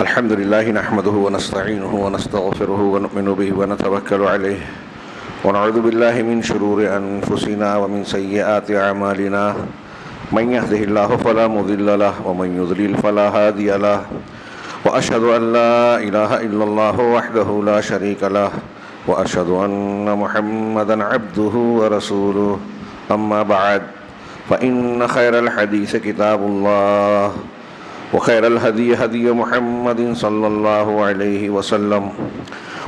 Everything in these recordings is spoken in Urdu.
الحمد لله نحمده ونستعينه ونستغفره ونؤمن به ونتوكل عليه ونعوذ بالله من شرور أنفسنا ومن سيئات أعمالنا من يهده الله فلا مضل له ومن يضلل فلا هادي له وأشهد أن لا إله إلا الله وحده لا شريك له وأشهد أن محمدا عبده ورسوله أما بعد فإن خير الحديث كتاب الله وخير الهدي هدي محمد صلى الله عليه وسلم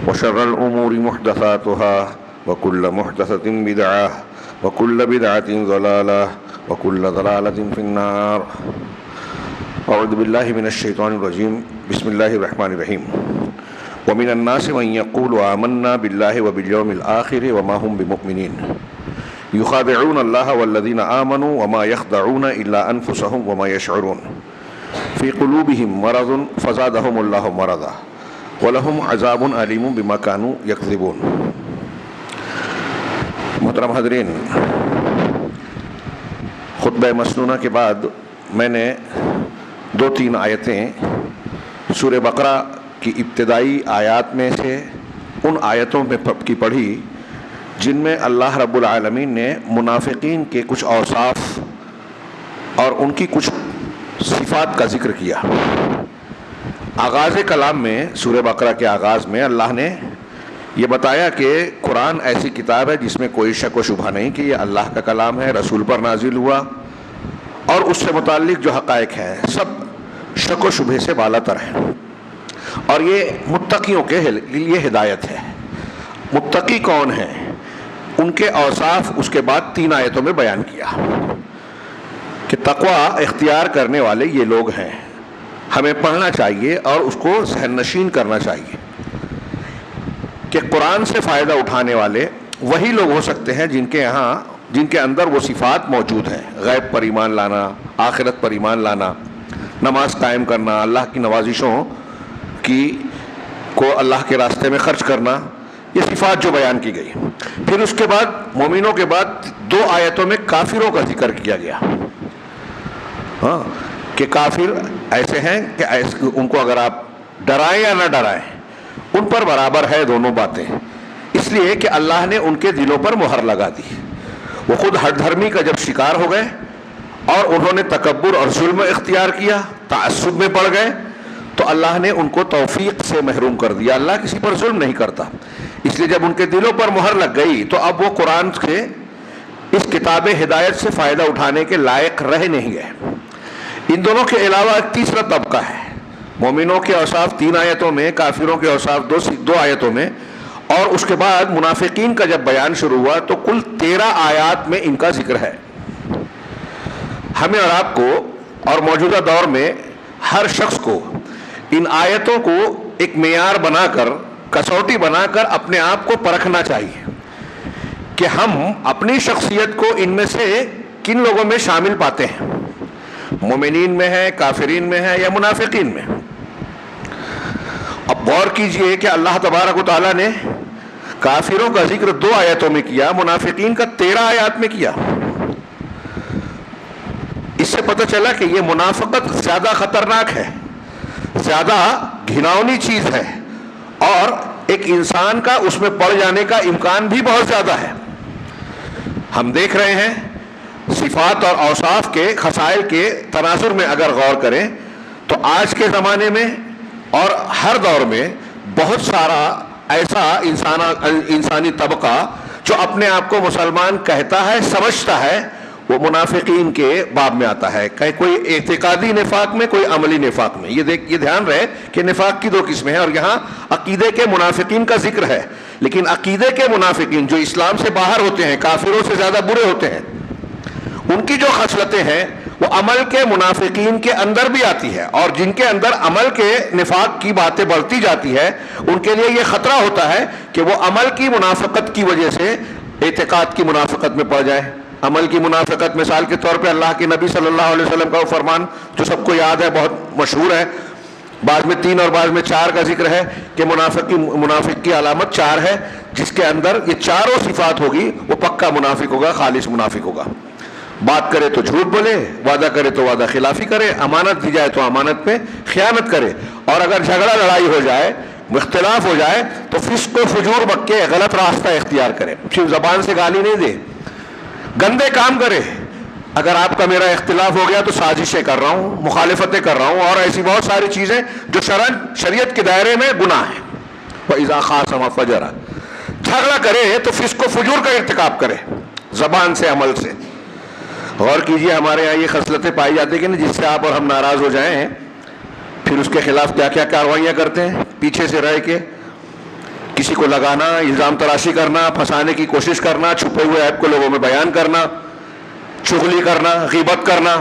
وشر الأمور محدثاتها وكل محدثة بدعة وكل بدعة ضلالة وكل ضلالة في النار. أعوذ بالله من الشيطان الرجيم. بسم الله الرحمن الرحيم. ومن الناس من يقول آمنا بالله وباليوم الآخر وما هم بمؤمنين يخادعون الله والذين آمنوا وما يخدعون إلا أنفسهم وما يشعرون في قلوبهم مرض فزادهم الله مرضا ولهم عذاب أليم بما كانوا يكذبون. محترم حضرین، خطبہ مسنونہ کے بعد میں نے 2-3 آیتیں سورہ بقرہ کی ابتدائی آیات میں سے ان آیتوں میں کی پڑھی جن میں اللہ رب العالمین نے منافقین کے کچھ اوصاف اور ان کی کچھ صفات کا ذکر کیا. آغاز کلام میں سورہ بقرہ کے آغاز میں اللہ نے یہ بتایا کہ قرآن ایسی کتاب ہے جس میں کوئی شک و شبہ نہیں کہ یہ اللہ کا کلام ہے، رسول پر نازل ہوا، اور اس سے متعلق جو حقائق ہیں سب شک و شبہ سے بالا تر ہیں، اور یہ متقیوں کے لیے ہدایت ہے. متقی کون ہیں، ان کے اوصاف اس کے بعد 3 آیتوں میں بیان کیا کہ تقوی اختیار کرنے والے یہ لوگ ہیں. ہمیں پڑھنا چاہیے اور اس کو ذہن نشین کرنا چاہیے کہ قرآن سے فائدہ اٹھانے والے وہی لوگ ہو سکتے ہیں جن کے اندر وہ صفات موجود ہیں: غیب پر ایمان لانا، آخرت پر ایمان لانا، نماز قائم کرنا، اللہ کی نوازشوں کو اللہ کے راستے میں خرچ کرنا. یہ صفات جو بیان کی گئی. پھر اس کے بعد مومنوں کے بعد 2 آیتوں میں کافروں کا ذکر کیا گیا کہ کافر ایسے ہیں کہ ان کو اگر آپ ڈرائیں یا نہ ڈرائیں ان پر برابر ہے دونوں باتیں، اس لیے کہ اللہ نے ان کے دلوں پر مہر لگا دی. وہ خود ہٹ دھرمی کا جب شکار ہو گئے اور انہوں نے تکبر اور ظلم اختیار کیا، تعصب میں پڑ گئے، تو اللہ نے ان کو توفیق سے محروم کر دیا. اللہ کسی پر ظلم نہیں کرتا، اس لیے جب ان کے دلوں پر مہر لگ گئی تو اب وہ قرآن کے اس کتاب ہدایت سے فائدہ اٹھانے کے لائق رہ نہیں گئے. ان دونوں کے علاوہ ایک تیسرا طبقہ ہے. مومنوں کے اوصاف 3 آیتوں میں، کافروں کے اوصاف 2 آیتوں میں، اور اس کے بعد منافقین کا جب بیان شروع ہوا تو کل 13 آیات میں ان کا ذکر ہے. ہمیں اور آپ کو اور موجودہ دور میں ہر شخص کو ان آیتوں کو ایک معیار بنا کر، کسوٹی بنا کر اپنے آپ کو پرکھنا چاہیے کہ ہم اپنی شخصیت کو ان میں سے کن لوگوں میں شامل پاتے ہیں، مومنین میں ہے، کافرین میں ہے یا منافقین میں. اب غور کیجئے کہ اللہ تبارک و تعالیٰ نے کافروں کا ذکر 2 آیتوں میں کیا، منافقین کا 13 آیات میں کیا. اس سے پتہ چلا کہ یہ منافقت زیادہ خطرناک ہے، زیادہ گھناؤنی چیز ہے، اور ایک انسان کا اس میں پڑ جانے کا امکان بھی بہت زیادہ ہے. ہم دیکھ رہے ہیں صفات اور اوصاف کے خصائل کے تناظر میں اگر غور کریں تو آج کے زمانے میں اور ہر دور میں بہت سارا ایسا انسانی طبقہ جو اپنے آپ کو مسلمان کہتا ہے، سمجھتا ہے، وہ منافقین کے باب میں آتا ہے. کوئی اعتقادی نفاق میں، کوئی عملی نفاق میں. یہ دھیان رہے کہ نفاق کی 2 قسمیں ہیں، اور یہاں عقیدے کے منافقین کا ذکر ہے. لیکن عقیدے کے منافقین جو اسلام سے باہر ہوتے ہیں، کافروں سے زیادہ برے ہوتے ہیں، ان کی جو خصلتیں ہیں وہ عمل کے منافقین کے اندر بھی آتی ہے، اور جن کے اندر عمل کے نفاق کی باتیں بڑھتی جاتی ہے ان کے لیے یہ خطرہ ہوتا ہے کہ وہ عمل کی منافقت کی وجہ سے اعتقاد کی منافقت میں پڑ جائے. عمل کی منافقت مثال کے طور پہ اللہ کے نبی صلی اللہ علیہ وسلم کا وہ فرمان جو سب کو یاد ہے، بہت مشہور ہے، بعض میں 3 اور بعض میں 4 کا ذکر ہے کہ منافق کی علامت 4 ہے، جس کے اندر یہ 4 صفات ہوگی وہ پکا منافق ہوگا، خالص منافق ہوگا. بات کرے تو جھوٹ بولے، وعدہ کرے تو وعدہ خلافی کرے، امانت دی جائے تو امانت میں خیانت کرے، اور اگر جھگڑا لڑائی ہو جائے، اختلاف ہو جائے تو فسق و فجور بک کے غلط راستہ اختیار کرے، صرف زبان سے گالی نہیں دے، گندے کام کرے۔ اگر آپ کا میرا اختلاف ہو گیا تو سازشیں کر رہا ہوں، مخالفتیں کر رہا ہوں، اور ایسی بہت ساری چیزیں جو شریعت کے دائرے میں گناہ ہیں۔ وَإِذَا خَاصَمَ فَجَرَ، جھگڑا کرے تو فسق و فجور کا ارتکاب کرے، زبان سے، عمل سے۔ غور کیجئے ہمارے یہاں یہ خصلتیں پائی جاتی ہیں کہ جس سے آپ اور ہم ناراض ہو جائیں پھر اس کے خلاف کیا کیا کارروائیاں کرتے ہیں، پیچھے سے رہ کے کسی کو لگانا، الزام تراشی کرنا، پھنسانے کی کوشش کرنا، چھپے ہوئے عیب کو لوگوں میں بیان کرنا، چغلی کرنا، غیبت کرنا۔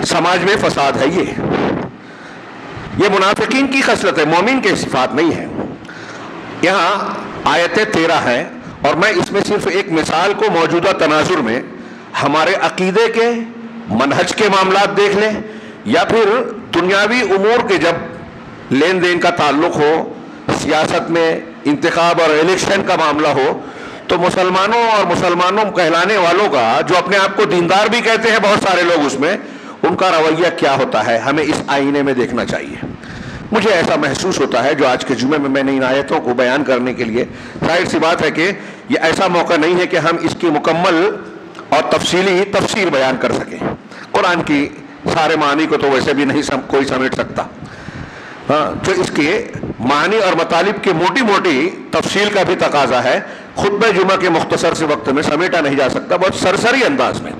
سماج میں فساد ہے یہ منافقین کی خصلت ہے، مومن کے صفات نہیں ہے۔ یہاں آیت 13 ہیں اور میں اس میں صرف ایک مثال کو موجودہ تناظر میں ہمارے عقیدے کے، منہج کے معاملات دیکھ لیں یا پھر دنیاوی امور کے جب لین دین کا تعلق ہو، سیاست میں انتخاب اور الیکشن کا معاملہ ہو، تو مسلمانوں اور مسلمانوں کہلانے والوں کا، جو اپنے آپ کو دیندار بھی کہتے ہیں بہت سارے لوگ، اس میں ان کا رویہ کیا ہوتا ہے، ہمیں اس آئینے میں دیکھنا چاہیے۔ مجھے ایسا محسوس ہوتا ہے جو آج کے جمعے میں نے ان آیتوں کو بیان کرنے کے لیے، ظاہر سی بات ہے کہ یہ ایسا موقع نہیں ہے کہ ہم اس کی مکمل اور تفصیلی تفسیر بیان کر سکیں۔ قرآن کی سارے معنی کو تو ویسے بھی نہیں کوئی سمیٹ سکتا، تو اس کے معنی اور مطالب کی موٹی موٹی تفصیل کا بھی تقاضا ہے، خطبہ جمعہ کے مختصر سے وقت میں سمیٹا نہیں جا سکتا، بہت سرسری انداز میں۔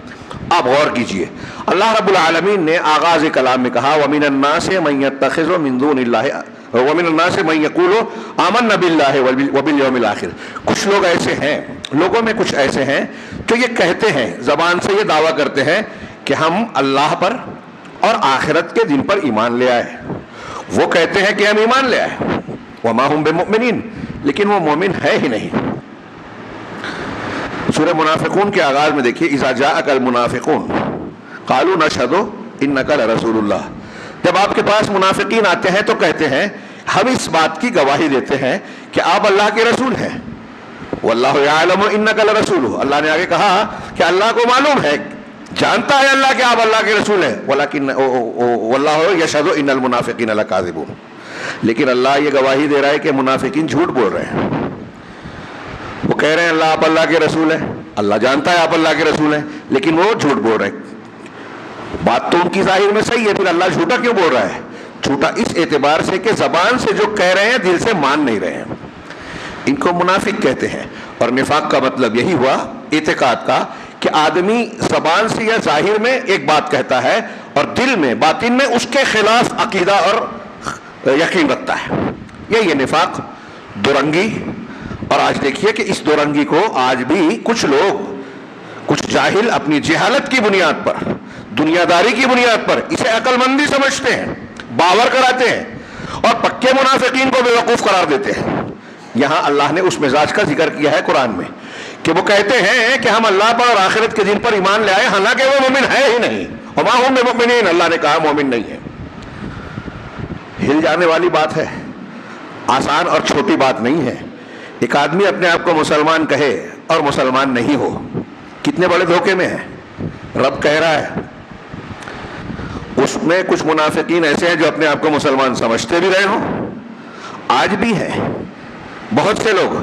آپ غور کیجئے، اللہ رب العالمین نے آغاز کلام میں کہا وَمِنَ النَّاسِ مَن يَتَّخِذُ مِن دُونِ اللَّهِ وَمِنَ النَّاسِ مَن يَقُولُ آمَنَّا بِاللَّهِ وَبِالْيَوْمِ الْآخِرِ۔ کچھ لوگ ایسے ہیں، لوگوں میں کچھ ایسے ہیں جو یہ کہتے ہیں، زبان سے یہ دعویٰ کرتے ہیں کہ ہم اللہ پر اور آخرت کے دن پر ایمان لے آئے۔ وہ کہتے ہیں کہ ہم ایمان لے آئے، وَمَا هُم بِمُؤْمِنِينَ، لیکن وہ مومن ہے ہی نہیں۔ سورہ منافقون کے آغاز میں دیکھیے اذا جاءک المنافقون قالوا نشهد انک لرسول اللہ، جب آپ کے پاس منافقین آتے ہیں تو کہتے ہیں ہم اس بات کی گواہی دیتے ہیں کہ آپ اللہ کے رسول ہیں۔ واللہ یعلم انک لرسولہ، اللہ نے آگے کہا کہ اللہ کو معلوم ہے، جانتا ہے اللہ کہ آپ اللہ کے رسول ہیں، ولکن واللہ یشہد ان المنافقین لکاذبون، لیکن اللہ یہ گواہی دے رہا ہے کہ منافقین جھوٹ بول رہے ہیں۔ وہ کہہ رہے ہیں اللہ آپ اللہ کے رسول ہیں، اللہ جانتا ہے آپ اللہ کے رسول ہیں، لیکن وہ جھوٹ بول رہے ہیں۔ بات تو ان کی ظاہر میں صحیح ہے، پھر اللہ جھوٹا کیوں بول رہا ہے؟ جھوٹا اس اعتبار سے کہ زبان سے جو کہہ رہے ہیں دل سے مان نہیں رہے ہیں، ان کو منافق کہتے ہیں۔ اور نفاق کا مطلب یہی ہوا اعتقاد کا کہ آدمی زبان سے یا ظاہر میں ایک بات کہتا ہے اور دل میں، باطن میں اس کے خلاف عقیدہ اور یقین رکھتا ہے، یہ نفاق، دورنگی۔ اور آج دیکھیے کہ اس دورنگی کو آج بھی کچھ لوگ، کچھ جاہل اپنی جہالت کی بنیاد پر، دنیا داری کی بنیاد پر اسے عقل مندی سمجھتے ہیں، باور کراتے ہیں اور پکے منافقین کو بیوقوف قرار دیتے ہیں۔ یہاں اللہ نے اس مزاج کا ذکر کیا ہے قرآن میں کہ وہ کہتے ہیں کہ ہم اللہ پر اور آخرت کے دن پر ایمان لے آئے، حالانکہ وہ مومن ہے ہی نہیں۔ وما ہم بمؤمنین، اللہ نے کہا مومن نہیں ہے۔ ہل جانے والی بات ہے، آسان اور چھوٹی بات نہیں ہے۔ ایک آدمی اپنے آپ کو مسلمان کہے اور مسلمان نہیں ہو، کتنے بڑے دھوکے میں ہے۔ رب کہہ رہا ہے، اس میں کچھ منافقین ایسے ہیں جو اپنے آپ کو مسلمان سمجھتے بھی رہے ہوں، آج بھی ہیں بہت سے لوگ،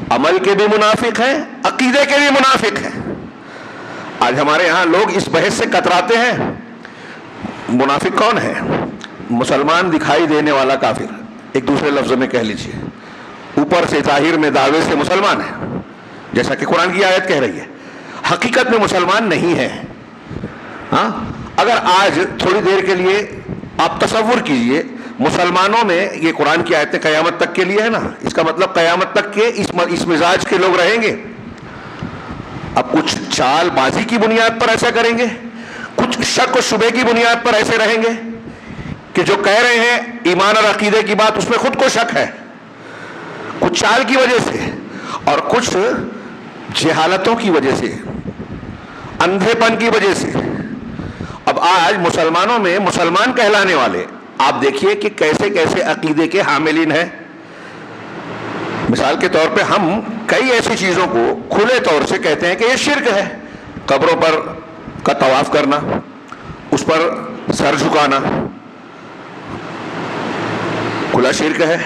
عمل کے بھی منافق ہیں، عقیدے کے بھی منافق ہیں۔ آج ہمارے ہاں لوگ اس بحث سے کتراتے ہیں، منافق کون ہے؟ مسلمان دکھائی دینے والا کافر، ایک دوسرے لفظ میں کہہ لیجیے، اوپر سے ظاہر میں دعوے سے مسلمان ہے، جیسا کہ قرآن کی آیت کہہ رہی ہے، حقیقت میں مسلمان نہیں ہے۔ ہاں، اگر آج تھوڑی دیر کے لیے آپ تصور کیجئے مسلمانوں میں، یہ قرآن کی آیتیں قیامت تک کے لیے ہے نا، اس کا مطلب قیامت تک کے اس مزاج کے لوگ رہیں گے۔ اب کچھ چال بازی کی بنیاد پر ایسا کریں گے، کچھ شک و شبہ کی بنیاد پر ایسے رہیں گے کہ جو کہہ رہے ہیں ایمان اور عقیدے کی بات، اس میں خود کو شک ہے، کچھ چال کی وجہ سے اور کچھ جہالتوں کی وجہ سے، اندھے پن کی وجہ سے۔ اب آج مسلمانوں میں مسلمان کہلانے والے آپ دیکھیے کہ کیسے کیسے عقیدے کے حاملین ہیں۔ مثال کے طور پہ ہم کئی ایسی چیزوں کو کھلے طور سے کہتے ہیں کہ یہ شرک ہے، قبروں پر کا طواف کرنا، اس پر سر جھکانا، کھلا شرک ہے.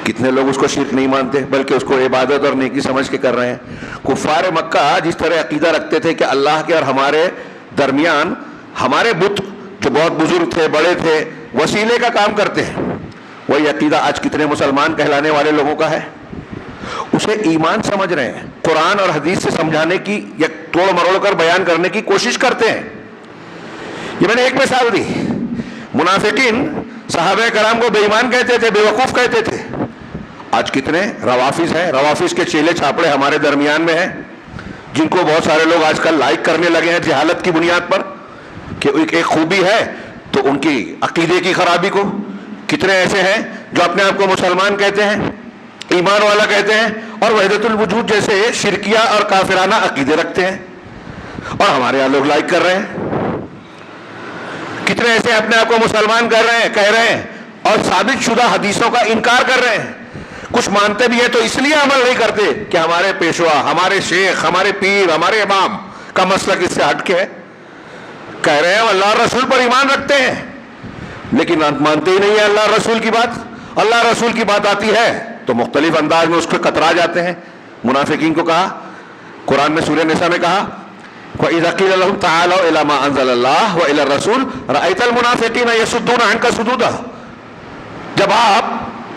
کتنے لوگ اس کو شرک نہیں مانتے بلکہ اس کو عبادت اور نیکی سمجھ کے کر رہے ہیں. کفار مکہ جس طرح عقیدہ رکھتے تھے کہ اللہ کے اور ہمارے درمیان ہمارے بت جو بہت بزرگ تھے, بڑے تھے, وسیلے کا کام کرتے ہیں, وہی عقیدہ آج کتنے مسلمان کہلانے والے لوگوں کا ہے. اسے ایمان سمجھ رہے ہیں, قرآن اور حدیث سے سمجھانے کی یا توڑ مروڑ کر بیان کرنے کی کوشش کرتے ہیں. یہ میں نے ایک مثال دی. منافقین صحابہ کرام کو بے ایمان کہتے تھے, بے وقوف کہتے تھے. آج کتنے روافظ ہیں, روافظ کے چیلے چھاپڑے ہمارے درمیان میں ہیں, جن کو بہت سارے لوگ آج کل لائک کرنے لگے ہیں جہالت کی بنیاد پر کہ ایک خوبی ہے تو ان کی عقیدے کی خرابی کو. کتنے ایسے ہیں جو اپنے آپ کو مسلمان کہتے ہیں, ایمان والا کہتے ہیں, اور وحدت الوجود جیسے شرکیہ اور کافرانہ عقیدے رکھتے ہیں, اور ہمارے یہاں لوگ لائک کر رہے ہیں. کتنے ایسے اپنے آپ کو مسلمان کر رہے ہیں, کہہ رہے ہیں, اور ثابت شدہ حدیثوں کا انکار کر رہے ہیں. کچھ مانتے بھی ہیں تو اس لیے عمل نہیں کرتے کہ ہمارے پیشوا, ہمارے شیخ, ہمارے پیر, ہمارے امام کا مسلک اس سے ہٹ کے ہے. کہہ رہے ہیں اللہ رسول پر ایمان رکھتے ہیں, لیکن مانتے ہی نہیں ہیں اللہ رسول کی بات. اللہ رسول کی بات آتی ہے تو مختلف انداز میں اس کو کترا جاتے ہیں. منافقین کو کہا قرآن میں سورہ نساء میں کہا وَإِذَا قِيلَ لَهُمْ تَعَالَوْا إِلَىٰ مَا أَنزَلَ اللَّهُ وَإِلَى الرَّسُولِ رَأَيْتَ الْمُنَافِقِينَ يَصُدُّونَ عَنْكَ صُدُودًا.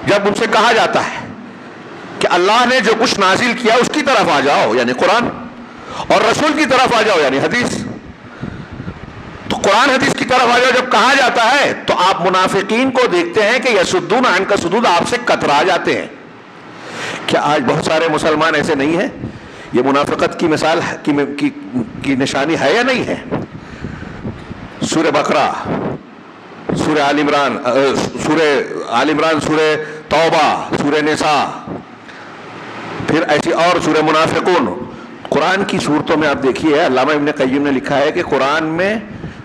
جب ان سے کہا جاتا ہے کہ اللہ نے جو کچھ نازل کیا اس کی طرف آ جاؤ یعنی قرآن, اور رسول کی طرف آ جاؤ یعنی حدیث, تو قرآن حدیث کی طرف آ جاؤ جب کہا جاتا ہے تو آپ منافقین کو دیکھتے ہیں کہ یصدون عنک صدودا, آپ سے کترا جاتے ہیں. کیا آج بہت سارے مسلمان ایسے نہیں ہیں؟ یہ منافقت کی مثال کی نشانی ہے یا نہیں ہے؟ سورہ بقرہ, سورہ آل عمران, سورہ توبہ, سورہ نساء, پھر ایسی اور سورہ منافقون. قرآن کی صورتوں میں آپ دیکھیے علامہ ابن قیم نے لکھا ہے کہ قرآن میں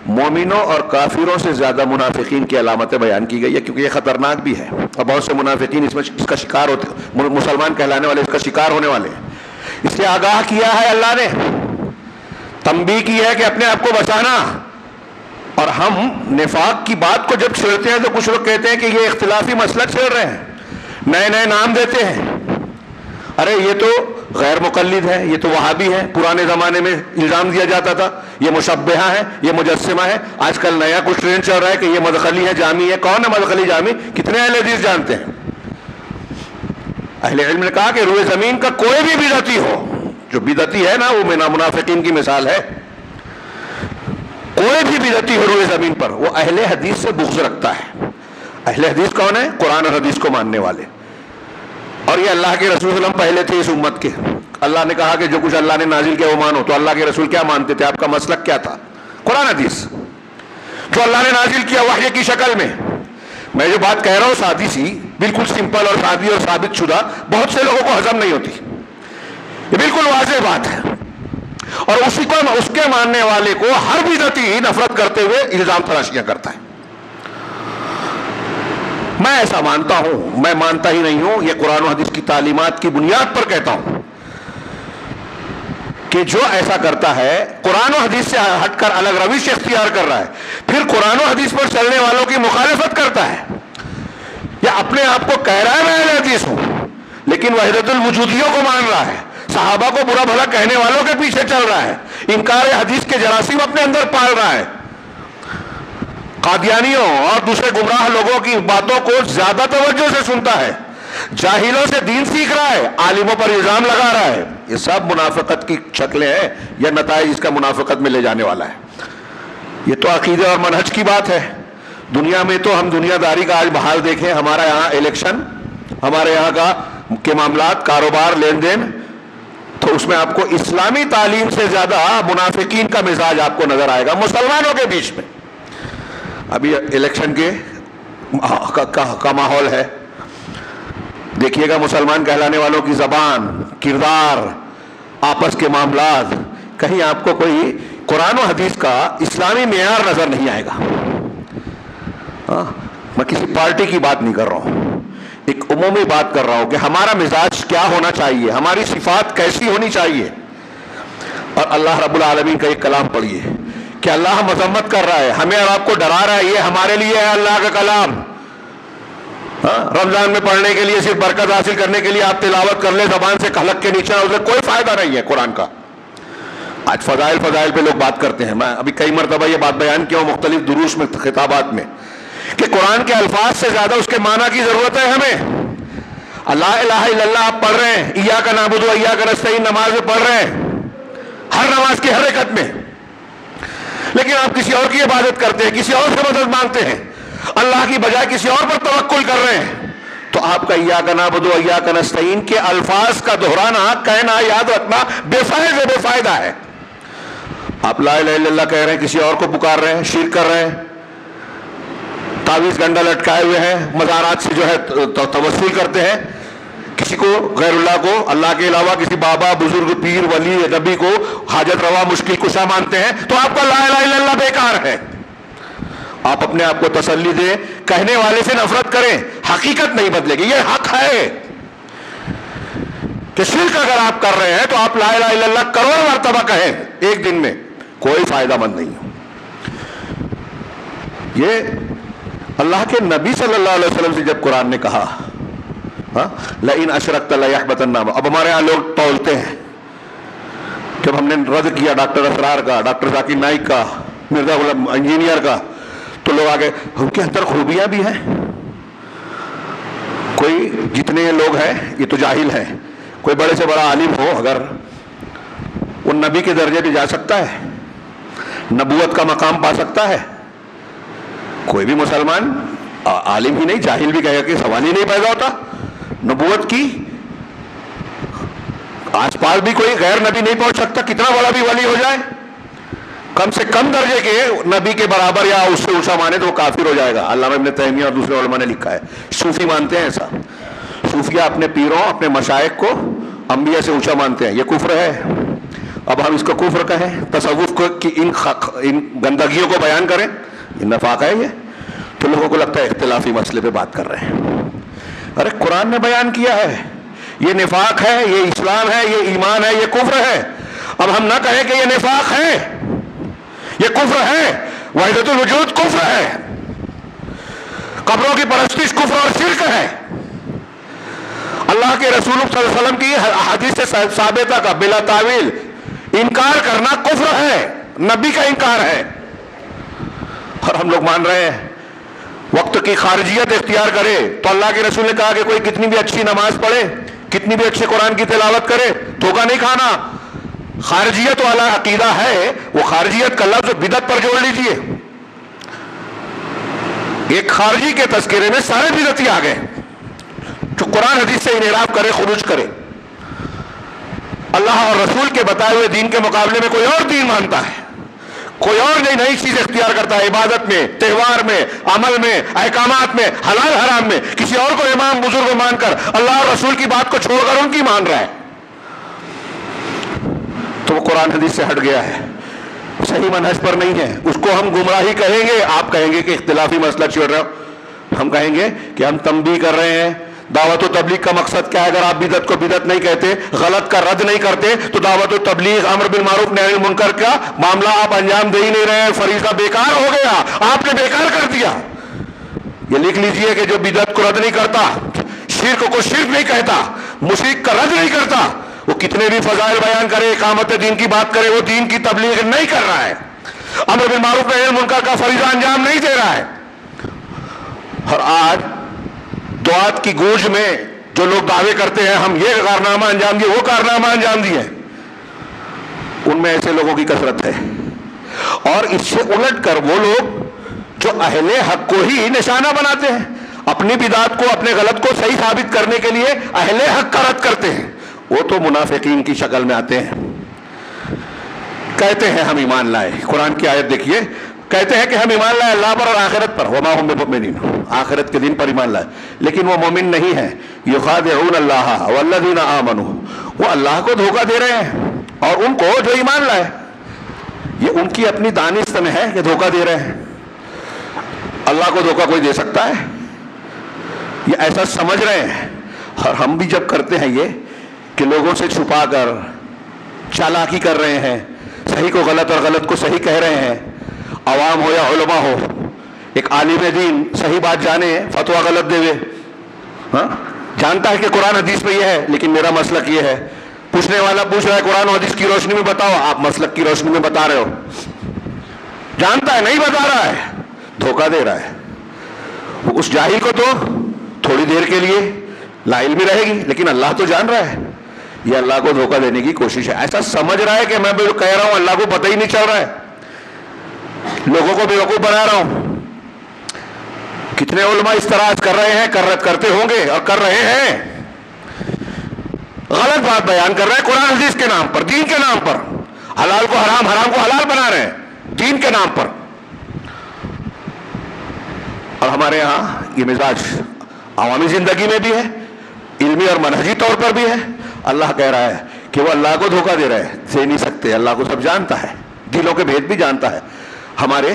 مومنوں اور کافروں سے زیادہ منافقین کی علامتیں بیان کی گئی ہے, کیونکہ یہ خطرناک بھی ہے اور بہت سے منافقین اس کا شکار ہوتے, مسلمان کہلانے والے اس کا شکار ہونے والے ہیں. اس لیے آگاہ کیا ہے اللہ نے, تنبیہ کی ہے کہ اپنے آپ کو بچانا. اور ہم نفاق کی بات کو جب چھیڑتے ہیں تو کچھ لوگ کہتے ہیں کہ یہ اختلافی مسلک چھیڑ رہے ہیں, نئے نئے نام دیتے ہیں. ارے یہ تو غیر مقلد ہے, یہ تو وہابی ہے. پرانے زمانے میں الزام دیا جاتا تھا یہ مشبہہ ہے, یہ مجسمہ ہے. آج کل نیا کچھ ٹرینڈ چل رہا ہے کہ یہ مدخلی ہے, جامی ہے. کون ہے مدخلی, جامی؟ کتنے اہل حدیث جانتے ہیں؟ اہل علم نے کہا کہ روئے زمین کا کوئی بھی بدعتی ہو, جو بدعتی ہے نا وہ منافقین کی مثال ہے. کوئی بھی بدعتی ہو روئے زمین پر وہ اہل حدیث سے بغض رکھتا ہے. اہل حدیث کون ہے؟ قرآن اور حدیث کو ماننے والے. اور یہ اللہ کے رسول صلی اللہ علیہ وسلم پہلے تھے اس امت کے. اللہ نے کہا کہ جو کچھ اللہ نے نازل کیا وہ مانو, تو اللہ کے رسول کیا مانتے تھے؟ آپ کا مسلک کیا تھا؟ قرآن حدیث جو اللہ نے نازل کیا وحی کی شکل میں. میں جو بات کہہ رہا ہوں سادی سی, بالکل سمپل اور سادی اور ثابت شدہ, بہت سے لوگوں کو ہضم نہیں ہوتی. یہ بالکل واضح بات ہے, اور اسی کو اس کے ماننے والے کو ہر بدعتی نفرت کرتے ہوئے الزام تراشیاں کرتا ہے. میں ایسا مانتا ہوں, میں مانتا ہی نہیں ہوں, یہ قرآن و حدیث کی تعلیمات کی بنیاد پر کہتا ہوں کہ جو ایسا کرتا ہے قرآن و حدیث سے ہٹ کر الگ روش اختیار کر رہا ہے, پھر قرآن و حدیث پر چلنے والوں کی مخالفت کرتا ہے, یا اپنے آپ کو کہہ رہا ہے میں اہل حدیث ہوں لیکن وحدت الوجودیوں کو مان رہا ہے, صحابہ کو برا بھلا کہنے والوں کے پیچھے چل رہا ہے, انکار حدیث کے جراثیم اپنے اندر پال رہا ہے, قادیانیوں اور دوسرے گمراہ لوگوں کی باتوں کو زیادہ توجہ سے سنتا ہے, جاہلوں سے دین سیکھ رہا ہے, عالموں پر الزام لگا رہا ہے. یہ سب منافقت کی شکلیں ہیں یا نتائج اس کا منافقت میں لے جانے والا ہے. یہ تو عقیدے اور منہج کی بات ہے. دنیا میں تو ہم دنیا داری کا آج بحال دیکھیں, ہمارا یہاں الیکشن, ہمارے یہاں کا کے معاملات, کاروبار, لین دین, تو اس میں آپ کو اسلامی تعلیم سے زیادہ منافقین کا مزاج آپ کو نظر آئے گا مسلمانوں کے بیچ میں. ابھی الیکشن کے کا ماحول ہے, دیکھیے گا مسلمان کہلانے والوں کی زبان, کردار, آپس کے معاملات, کہیں آپ کو کوئی قرآن و حدیث کا اسلامی معیار نظر نہیں آئے گا. میں کسی پارٹی کی بات نہیں کر رہا ہوں, ایک عمومی بات کر رہا ہوں کہ ہمارا مزاج کیا ہونا چاہیے, ہماری صفات کیسی ہونی چاہیے. اور اللہ رب العالمین کا ایک کلام پڑھیے کہ اللہ مذمت کر رہا ہے, ہمیں اور آپ کو ڈرا رہا ہے, یہ ہمارے لیے ہے اللہ کا کلام. رمضان میں پڑھنے کے لیے صرف برکت حاصل کرنے کے لیے آپ تلاوت کر لیں زبان سے حلق کے نیچے، اسے کوئی فائدہ نہیں ہے قرآن کا۔ آج فضائل پہ لوگ بات کرتے ہیں، میں ابھی کئی مرتبہ یہ بات بیان کیا ہوں مختلف دروس میں، خطابات میں، کہ قرآن کے الفاظ سے زیادہ اس کے معنی کی ضرورت ہے ہمیں۔ لا الہ الا اللہ آپ پڑھ رہے ہیں، ایاک نعبد و ایاک نستعین نماز میں پڑھ رہے ہیں، ہر نماز کی ہر رکعت میں، لیکن آپ کسی اور کی عبادت کرتے ہیں، کسی اور سے مدد مانگتے ہیں، اللہ کی بجائے کسی اور پر توکل کر رہے ہیں، تو آپ کا ایاک نعبد و ایاک نستعین کے الفاظ کا دہرانا، کہنا، یاد رکھنا بے فائدہ ہے۔ آپ لا الہ الا اللہ کہہ رہے ہیں، کسی اور کو پکار رہے ہیں، شرک کر رہے ہیں، تعویذ گنڈا لٹکائے ہوئے ہیں، مزارات سے جو ہے توسل کرتے ہیں، کسی کو غیر اللہ کو اللہ کے علاوہ کسی بابا، بزرگ، پیر، ولی، نبی کو حاجت روا، مشکل کشا مانتے ہیں، تو آپ کا لا الہ الا اللہ بیکار ہے۔ آپ اپنے آپ کو تسلی دیں، کہنے والے سے نفرت کریں، حقیقت نہیں بدلے گی، یہ حق ہے کہ شرک اگر آپ کر رہے ہیں تو آپ لا الہ الا اللہ کروڑ مرتبہ کہیں ایک دن میں، کوئی فائدہ مند نہیں ہے۔ یہ اللہ کے نبی صلی اللہ علیہ وسلم سے جب قرآن نے کہا لئن اشرکت لیحبطن عملک، اب ہمارے یہاں لوگ تولتے ہیں، جب ہم نے رد کیا ڈاکٹر اسرار کا، ڈاکٹر ذاکر نائک کا، مرزا غلام انجینئر کا، تو لوگ آگے ان کے اندر خوبیاں بھی ہیں۔ کوئی جتنے لوگ ہیں یہ تو جاہل ہیں، کوئی بڑے سے بڑا عالم ہو اگر وہ نبی کے درجے پہ جا سکتا ہے، نبوت کا مقام پا سکتا ہے؟ کوئی بھی مسلمان عالم ہی نہیں جاہل بھی کہے کہ سوال ہی نہیں پیدا ہوتا۔ نبوت کی آس پاس بھی کوئی غیر نبی نہیں پہنچ سکتا، کتنا بڑا بھی ولی ہو جائے، کم سے کم درجے کے نبی کے برابر یا اس سے اونچا مانے تو وہ کافر ہو جائے گا۔ علامہ ابن تیمیہ اور دوسرے علماء نے لکھا ہے، صوفی مانتے ہیں ایسا، صوفیہ اپنے پیروں، اپنے مشائخ کو انبیاء سے اونچا مانتے ہیں، یہ کفر ہے۔ اب ہم اس کو کفر کہیں، تصوف کو کی ان گندگیوں کو بیان کریں، یہ نفاق ہے۔ یہ تو لوگوں کو لگتا ہے اختلافی مسئلے پہ بات کر رہے ہیں، ارے قرآن نے بیان کیا ہے یہ نفاق ہے، یہ اسلام ہے، یہ ایمان ہے، یہ کفر ہے۔ اب ہم نہ کہیں کہ یہ نفاق ہے، یہ کفر ہے، وحدت الوجود کفر ہے، قبروں کی پرستش کفر اور شرک ہے، اللہ کے رسول صلی اللہ علیہ وسلم کی حدیث سے ثابتہ کا بلا تعویل انکار کرنا کفر ہے، نبی کا انکار ہے، اور ہم لوگ مان رہے ہیں۔ وقت کی خارجیت اختیار کرے تو اللہ کے رسول نے کہا کہ کوئی کتنی بھی اچھی نماز پڑھے، کتنی بھی اچھے قرآن کی تلاوت کرے، دھوکہ نہیں کھانا۔ خارجیت والا عقیدہ ہے، وہ خارجیت کا لفظ بدعت پر جوڑ لیجئے، ایک خارجی کے تذکرے میں سارے بدعتی آ گئے جو قرآن حدیث سے انحراف کرے، خروج کرے، اللہ اور رسول کے بتائے ہوئے دین کے مقابلے میں کوئی اور دین مانتا ہے، کوئی اور نئی چیز اختیار کرتا ہے، عبادت میں، تہوار میں، عمل میں، احکامات میں، حلال حرام میں، کسی اور کو امام بزرگ مان کر اللہ اور رسول کی بات کو چھوڑ کر ان کی مان رہا ہے، تو وہ قرآن حدیث سے ہٹ گیا ہے، صحیح منہج پر نہیں ہے، اس کو ہم گمراہی کہیں گے۔ آپ کہیں گے کہ اختلافی مسئلہ چھیڑ رہے ہو، ہم کہیں گے کہ ہم تنبیہ کر رہے ہیں۔ دعوت و تبلیغ کا مقصد کیا ہے؟ اگر آپ بدعت کو بدعت نہیں کہتے، غلط کا رد نہیں کرتے، تو دعوت و تبلیغ، امر بالمعروف نہی عن المنکر کا معاملہ آپ انجام دے ہی نہیں رہے ہیں، فریضہ بیکار ہو گیا، آپ نے بیکار کر دیا۔ یہ لکھ لیجئے کہ جو بدعت کو رد نہیں کرتا، شرک کو شرک نہیں کہتا، مشرک کا رد نہیں کرتا، وہ کتنے بھی فضائل بیان کرے، اقامت دین کی بات کرے، وہ دین کی تبلیغ نہیں کر رہا ہے، امر بالمعروف نہی عن المنکر کا فریضہ انجام نہیں دے رہا ہے۔ اور آج دعات کی گونج میں جو لوگ دعوے کرتے ہیں ہم یہ کارنامہ انجام دیے، وہ کارنامہ انجام دیے، ان میں ایسے لوگوں کی کثرت ہے۔ اور اس سے الٹ کر وہ لوگ جو اہل حق کو ہی نشانہ بناتے ہیں، اپنی بدعت کو، اپنے غلط کو صحیح ثابت کرنے کے لیے اہل حق کا رد کرتے ہیں، وہ تو منافقین کی شکل میں آتے ہیں، کہتے ہیں ہم ایمان لائے، قرآن کی آیت دیکھیے، کہتے ہیں کہ ہم ایمان لائے اللہ پر اور آخرت پر، وما ہم بمؤمنین، آخرت کے دن پر ایمان لائے، لیکن وہ مومن نہیں ہے۔ یخادعون اللہ والذین آمنوا، وہ اللہ کو دھوکہ دے رہے ہیں اور ان کو جو ایمان لائے، یہ ان کی اپنی دانست میں ہے کہ دھوکہ دے رہے ہیں۔ اللہ کو دھوکہ کوئی دے سکتا ہے؟ یہ ایسا سمجھ رہے ہیں۔ اور ہم بھی جب کرتے ہیں یہ کہ لوگوں سے چھپا کر چالاکی کر رہے ہیں، صحیح کو غلط اور غلط کو صحیح کہہ رہے ہیں، عوام ہو یا علماء ہو، ایک عالم دین صحیح بات جانے فتویٰ غلط دے، ہاں جانتا ہے کہ قرآن حدیث میں یہ ہے لیکن میرا مسلک یہ ہے. پوچھنے والا پوچھ رہا ہے قرآن و حدیث کی روشنی میں بتاؤ, آپ مسلک کی روشنی میں بتا رہے ہو. جانتا ہے نہیں بتا رہا ہے, دھوکہ دے رہا ہے. اس جاہل کو تو تھوڑی دیر کے لیے لا علمی رہے گی, لیکن اللہ تو جان رہا ہے. یہ اللہ کو دھوکہ دینے کی کوشش ہے. ایسا سمجھ رہا ہے کہ میں جو کہہ رہا ہوں اللہ کو پتہ ہی نہیں چل رہا ہے, لوگوں کو بیوقوف بنا رہا ہوں. کتنے علماء اس طرح کر رہے ہیں, کرتے ہوں گے اور کر رہے ہیں, غلط بات بیان کر رہے ہیں قرآن حدیث کے نام پر, دین کے نام پر. حلال کو حرام, حرام کو حلال بنا رہے ہیں دین کے نام پر. اور ہمارے ہاں یہ مزاج عوامی زندگی میں بھی ہے, علمی اور منہجی طور پر بھی ہے. اللہ کہہ رہا ہے کہ وہ اللہ کو دھوکہ دے رہے ہیں, دے نہیں سکتے. اللہ کو سب جانتا ہے, دلوں کے بھید بھی جانتا ہے, ہمارے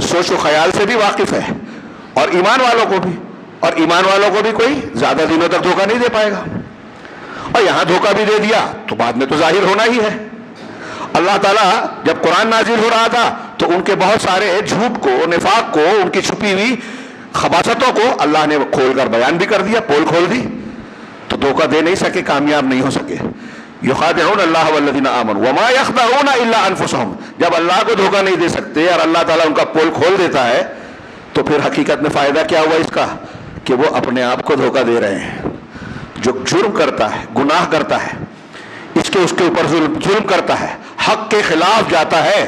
سوچ و خیال سے بھی واقف ہے, اور ایمان والوں کو بھی. اور ایمان والوں کو بھی کوئی زیادہ دنوں تک دھوکہ نہیں دے پائے گا. اور یہاں دھوکہ بھی دے دیا تو بعد میں تو ظاہر ہونا ہی ہے. اللہ تعالیٰ جب قرآن نازل ہو رہا تھا تو ان کے بہت سارے جھوٹ کو, نفاق کو, ان کی چھپی ہوئی خباثتوں کو اللہ نے کھول کر بیان بھی کر دیا, پول کھول دی. تو دھوکہ دے نہیں سکے, کامیاب نہیں ہو سکے. یخادعون اللہ والذین آمنوا وما یخدعون الا انفسهم. جب اللہ کو دھوکہ نہیں دے سکتے اور اللہ تعالیٰ ان کا پول کھول دیتا ہے تو پھر حقیقت میں فائدہ کیا ہوا اس کا, کہ وہ اپنے آپ کو دھوکہ دے رہے ہیں. جو جرم کرتا ہے, گناہ کرتا ہے, اس کے اوپر ظلم کرتا ہے, حق کے خلاف جاتا ہے,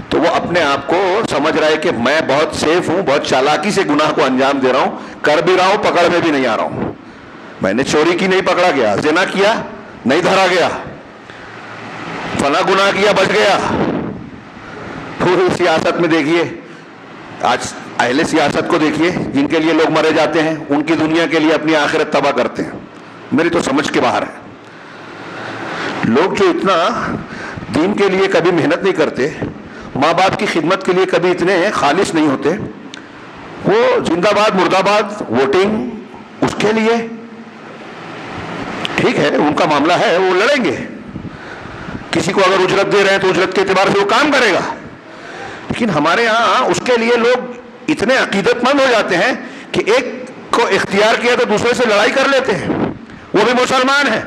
تو وہ اپنے آپ کو سمجھ رہا ہے کہ میں بہت سیف ہوں, بہت چالاکی سے گناہ کو انجام دے رہا ہوں, کر بھی رہا ہوں, پکڑ میں بھی نہیں آ رہا ہوں. میں نے چوری کی نہیں پکڑا گیا, زنا کیا نہیں دھرا گیا, فلاں گناہ کیا بچ گیا. پوری سیاست میں دیکھیے, آج اہل سیاست کو دیکھیے, جن کے لیے لوگ مرے جاتے ہیں, ان کی دنیا کے لیے اپنی آخرت تباہ کرتے ہیں. میری تو سمجھ کے باہر ہے. لوگ جو اتنا دین کے لیے کبھی محنت نہیں کرتے, ماں باپ کی خدمت کے لیے کبھی اتنے خالص نہیں ہوتے, وہ زندہ باد مرد آباد ووٹنگ اس کے لیے ٹھیک ہے, ان کا معاملہ ہے, وہ لڑیں گے. کسی کو اگر اجرت دے رہے ہیں تو اجرت کے اعتبار سے وہ کام کرے گا. لیکن ہمارے ہاں اس کے لیے لوگ اتنے عقیدت مند ہو جاتے ہیں کہ ایک کو اختیار کیا تو دوسرے سے لڑائی کر لیتے ہیں, وہ بھی مسلمان ہے,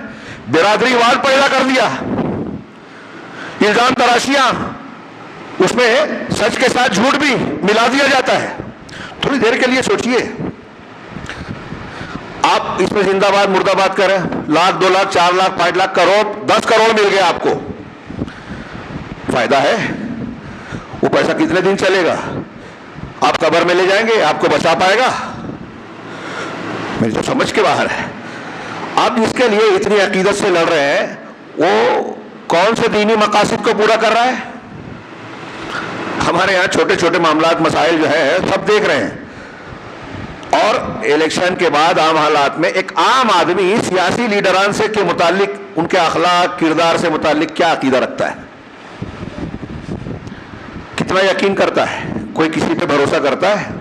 برادری واد پیدا کر دیا, الزام تراشیاں, اس میں سچ کے ساتھ جھوٹ بھی ملا دیا جاتا ہے. تھوڑی دیر کے لیے سوچئے, آپ اس میں زندہ باد مرد آباد کریں, لاکھ 2 لاکھ 4 لاکھ 5 لاکھ کروڑ 10 کروڑ مل گیا آپ کو, فائدہ ہے؟ وہ پیسہ کتنے دن چلے گا؟ آپ قبر میں لے جائیں گے, آپ کو بچا پائے گا؟ میری تو سمجھ کے باہر ہے. آپ جس کے لیے اتنی عقیدت سے لڑ رہے ہیں وہ کون سے دینی مقاصد کو پورا کر رہا ہے؟ ہمارے یہاں چھوٹے چھوٹے معاملات مسائل جو ہے سب دیکھ رہے ہیں, اور الیکشن کے بعد عام حالات میں ایک عام آدمی سیاسی لیڈران سے کے متعلق, ان کے اخلاق کردار سے متعلق کیا عقیدہ رکھتا ہے, کتنا یقین کرتا ہے, کوئی کسی پہ بھروسہ کرتا ہے؟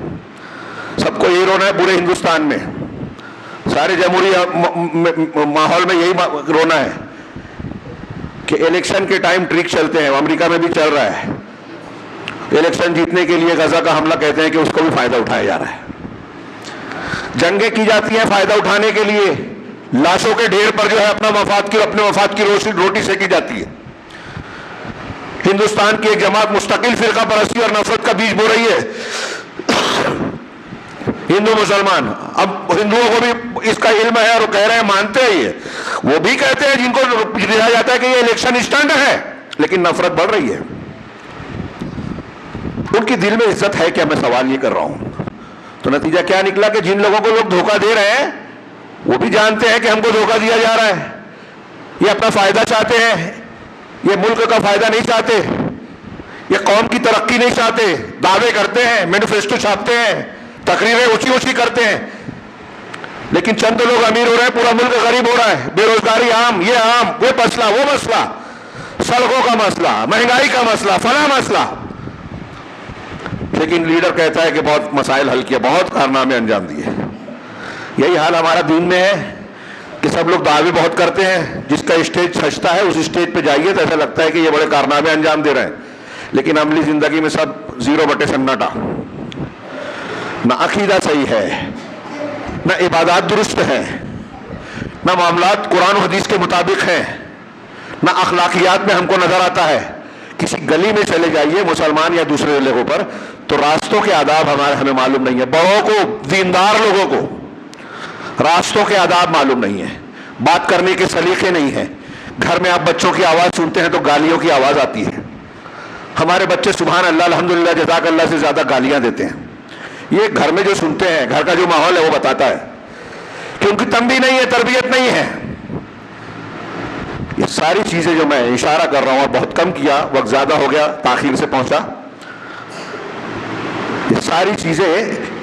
سب کو یہی رونا ہے پورے ہندوستان میں, سارے جمہوری ماحول میں یہی رونا ہے کہ الیکشن کے ٹائم ٹرک چلتے ہیں. امریکہ میں بھی چل رہا ہے, الیکشن جیتنے کے لیے غزہ کا حملہ کہتے ہیں کہ اس کو بھی فائدہ اٹھایا جا رہا ہے. جنگیں کی جاتی ہیں فائدہ اٹھانے کے لیے, لاشوں کے ڈھیر پر جو ہے اپنے مفاد کی روٹی سیکی جاتی ہے. ہندوستان کی ایک جماعت مستقل فرقہ پرستی اور نفرت کا بیج بو رہی ہے, ہندو مسلمان. اب ہندوؤں کو بھی اس کا علم ہے اور وہ کہہ رہے ہیں, مانتے ہیں, یہ وہ بھی کہتے ہیں جن کو دیا جاتا ہے کہ یہ الیکشن اسٹنٹ ہے, لیکن نفرت بڑھ رہی ہے. ان کی دل میں عزت ہے کیا, میں سوال یہ کر رہا ہوں. تو نتیجہ کیا نکلا کہ جن لوگوں کو لوگ دھوکہ دے رہے ہیں وہ بھی جانتے ہیں کہ ہم کو دھوکہ دیا جا رہا ہے, یہ اپنا فائدہ چاہتے ہیں, یہ ملک کا فائدہ نہیں چاہتے, یہ قوم کی ترقی نہیں چاہتے. دعوے کرتے ہیں, مینیفیسٹو چھاپتے ہیں, تقریریں اونچی اونچی کرتے ہیں, لیکن چند لوگ امیر ہو رہے ہیں, پورا ملک غریب ہو رہا ہے. بے روزگاری عام, یہ عام, وہ مسئلہ, وہ مسئلہ, سڑکوں کا مسئلہ, مہنگائی کا مسئلہ, فلاں مسئلہ. لیکن لیڈر کہتا ہے کہ بہت مسائل حل کیا, بہت کارنامے انجام دیے. یہی حال ہمارا دین میں ہے کہ سب لوگ دعوے بہت کرتے ہیں, جس کا اسٹیج سجتا ہے اس اسٹیج پہ جائیے تو ایسا لگتا ہے کہ یہ بڑے کارنامے انجام دے رہے ہیں, لیکن عملی زندگی میں سب 0/سناٹا. نہ عقیدہ صحیح ہے, نہ عبادات درست ہیں، نہ معاملات قرآن و حدیث کے مطابق ہیں، نہ اخلاقیات میں ہم کو نظر آتا ہے. کسی گلی میں چلے جائیے مسلمان یا دوسرے جگہوں پر تو راستوں کے آداب ہمیں معلوم نہیں ہے. بڑوں کو، دیندار لوگوں کو راستوں کے آداب معلوم نہیں ہے، بات کرنے کے سلیقے نہیں ہیں. گھر میں آپ بچوں کی آواز سنتے ہیں تو گالیوں کی آواز آتی ہے. ہمارے بچے سبحان اللہ الحمدللہ جزاک اللہ سے زیادہ گالیاں دیتے ہیں. یہ گھر میں جو سنتے ہیں، گھر کا جو ماحول ہے وہ بتاتا ہے کہ ان کی تنبیہ نہیں ہے، تربیت نہیں ہے. یہ ساری چیزیں جو میں اشارہ کر رہا ہوں، اور بہت کم کیا، وقت زیادہ ہو گیا، تاخیر سے پہنچا. یہ ساری چیزیں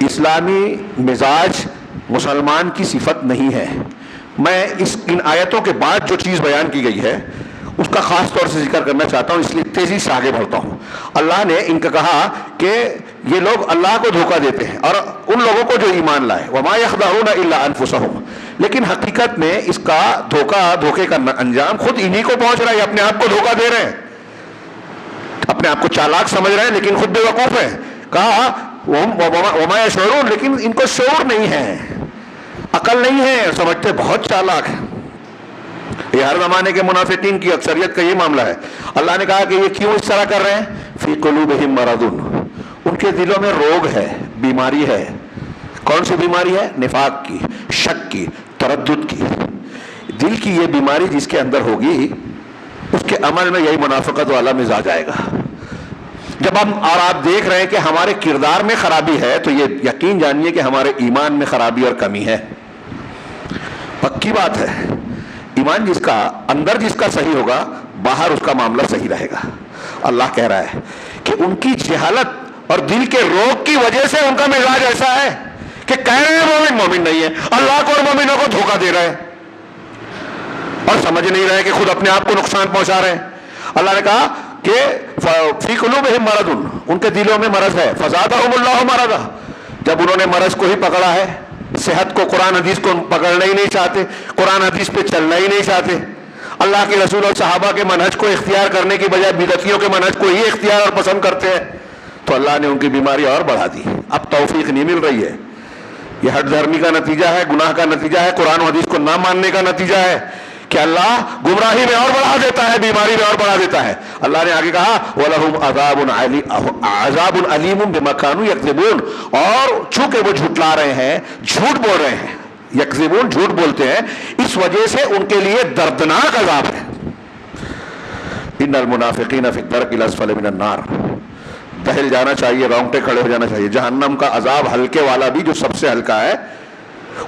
اسلامی مزاج مسلمان کی صفت نہیں ہے. میں ان آیتوں کے بعد جو چیز بیان کی گئی ہے اس کا خاص طور سے ذکر کرنا چاہتا ہوں، اس لیے تیزی سے آگے بڑھتا ہوں. اللہ نے ان کا کہا کہ یہ لوگ اللہ کو دھوکہ دیتے ہیں اور ان لوگوں کو جو ایمان لائے. وما يخدعون الا انفسهم، لیکن حقیقت میں اس کا دھوکے کا انجام خود انہی کو پہنچ رہا ہے. اپنے آپ کو دھوکہ دے رہے ہیں، اپنے آپ کو چالاک سمجھ رہے ہیں لیکن خود بے وقوف ہیں. کہا وما يشعرون، لیکن ان کو شعور نہیں ہے، عقل نہیں ہے، سمجھتے بہت چالاک ہے. یہ ہر زمانے کے منافقین کی اکثریت کا یہ معاملہ ہے. اللہ نے کہا کہ یہ کیوں اس طرح کر رہے ہیں؟ فی قلوبہم مرض، ان کے دلوں میں روگ ہے، بیماری ہے. کون سی بیماری ہے؟ نفاق کی، شک کی، تردد کی. دل کی یہ بیماری جس کے اندر ہوگی اس کے عمل میں یہی منافقت والا مزاج آئے گا. جب ہم اور آپ دیکھ رہے ہیں کہ ہمارے کردار میں خرابی ہے تو یہ یقین جانیے کہ ہمارے ایمان میں خرابی اور کمی ہے. پکی بات ہے، ایمان جس کا اندر جس کا صحیح ہوگا باہر اس کا معاملہ صحیح رہے گا. اللہ کہہ رہا ہے کہ ان کی جہالت اور دل کے روگ کی وجہ سے ان کا مزاج ایسا ہے کہ کہہ رہے ہیں مومن نہیں ہے، اللہ کو اور مومنوں کو دھوکہ دے رہے ہیں اور سمجھ نہیں رہے کہ خود اپنے آپ کو نقصان پہنچا رہے ہیں. اللہ نے کہا کہ فی قلوبہم مرض، ان کے دلوں میں مرض ہے. فزادہم اللہ مرضا، جب انہوں نے مرض کو ہی پکڑا ہے، صحت کو، قرآن حدیث کو پکڑنا ہی نہیں چاہتے، قرآن حدیث پہ چلنا ہی نہیں چاہتے، اللہ کے رسول اور صحابہ کے منہج کو اختیار کرنے کی بجائے بدعتیوں کے منہج کو ہی اختیار اور پسند کرتے ہیں، تو اللہ نے ان کی بیماری اور بڑھا دی. اب توفیق نہیں مل رہی ہے. یہ ہٹ دھرمی کا نتیجہ ہے، گناہ کا نتیجہ ہے، قرآن و حدیث کو نہ ماننے کا نتیجہ ہے کہ اللہ گمراہی میں اور بڑھا دیتا ہے، بیماری میں اور بڑھا دیتا ہے. اللہ نے آگے کہا وَلَهُمْ عَذَابٌ عَلِيمٌ بِمَا كَانُوا يَكْذِبُونَ، اور چونکہ وہ جھٹلا رہے ہیں، جھوٹ بول رہے ہیں، یکذبون جھوٹ بولتے ہیں، اس وجہ سے ان کے لیے دردناک عذاب ہے. ان المنافقین فی الدرک الاسفل من النار، دہل جانا چاہیے، رونگٹے کھڑے ہو جانا چاہیے. جہنم کا عذاب ہلکے والا بھی جو سب سے ہلکا ہے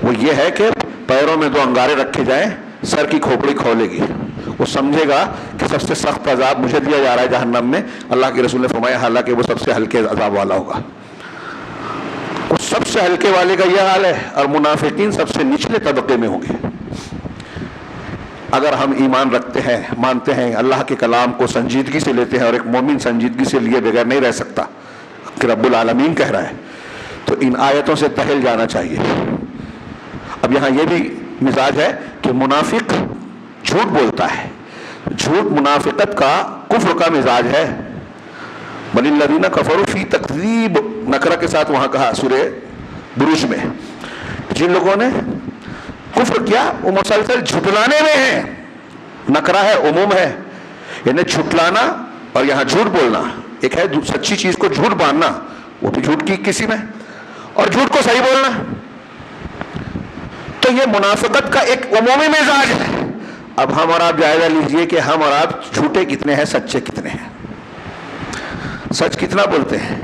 وہ یہ ہے کہ پیروں میں 2 انگارے رکھے جائیں، سر کی کھوپڑی کھولے گی، وہ سمجھے گا کہ سب سے سخت عذاب مجھے دیا جا رہا ہے جہنم میں. اللہ کے رسول نے فرمایا حالانکہ وہ سب سے ہلکے عذاب والا ہوگا. وہ سب سے ہلکے والے کا یہ حال ہے، اور منافقین سب سے نچلے طبقے میں ہوں گے. اگر ہم ایمان رکھتے ہیں، مانتے ہیں، اللہ کے کلام کو سنجیدگی سے لیتے ہیں، اور ایک مومن سنجیدگی سے لیے بغیر نہیں رہ سکتا کہ رب العالمین کہہ رہا ہے، تو ان آیتوں سے تہل جانا چاہیے. اب یہاں یہ بھی مزاج ہے کہ منافق جھوٹ بولتا ہے. جھوٹ منافقت کا، کفر کا مزاج ہے. بل الذین کفروا فی تکذیب، نکرہ کے ساتھ وہاں کہا سورہ بروج میں، جن لوگوں نے کفر کیا وہ مسلسل جھٹلانے میں ہیں. نکرہ ہے، عموم ہے، یعنی جھٹلانا اور یہاں جھوٹ بولنا. ایک ہے سچی چیز کو جھوٹ باندھنا، وہ بھی جھوٹ کی کسی میں، اور جھوٹ کو صحیح بولنا. تو یہ منافقت کا ایک عمومی مزاج ہے. اب ہم اور آپ جائزہ لیجئے کہ ہم اور آپ جھوٹے کتنے ہیں، سچے کتنے ہیں. سچ کتنا بولتے ہیں،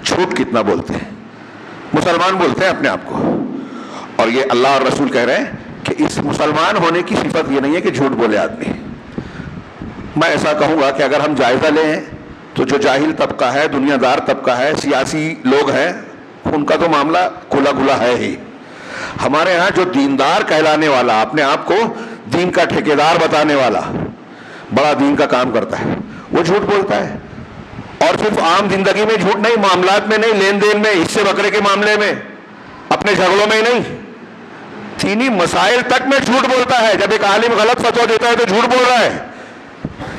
جھوٹ کتنا بولتے ہیں. مسلمان بولتے ہیں اپنے آپ کو، اور یہ اللہ اور رسول کہہ رہے ہیں کہ اس مسلمان ہونے کی صفت یہ نہیں ہے کہ جھوٹ بولے آدمی. میں ایسا کہوں گا کہ اگر ہم جائزہ لیں تو جو جاہل طبقہ ہے، دنیا دار طبقہ ہے، سیاسی لوگ ہیں، ان کا تو معاملہ کھلا کھلا ہے ہی. ہمارے ہاں جو دیندار کہلانے والا، اپنے آپ کو دین کا ٹھیکیدار بتانے والا، بڑا دین کا کام کرتا ہے، وہ جھوٹ بولتا ہے. اور صرف عام زندگی میں جھوٹ نہیں، معاملات میں نہیں، لین دین میں، حصے بکرے کے معاملے میں، اپنے جھگڑوں میں ہی نہیں، دینی مسائل تک میں جھوٹ بولتا ہے. جب ایک عالم غلط فتویٰ دیتا ہے تو جھوٹ بول رہا ہے.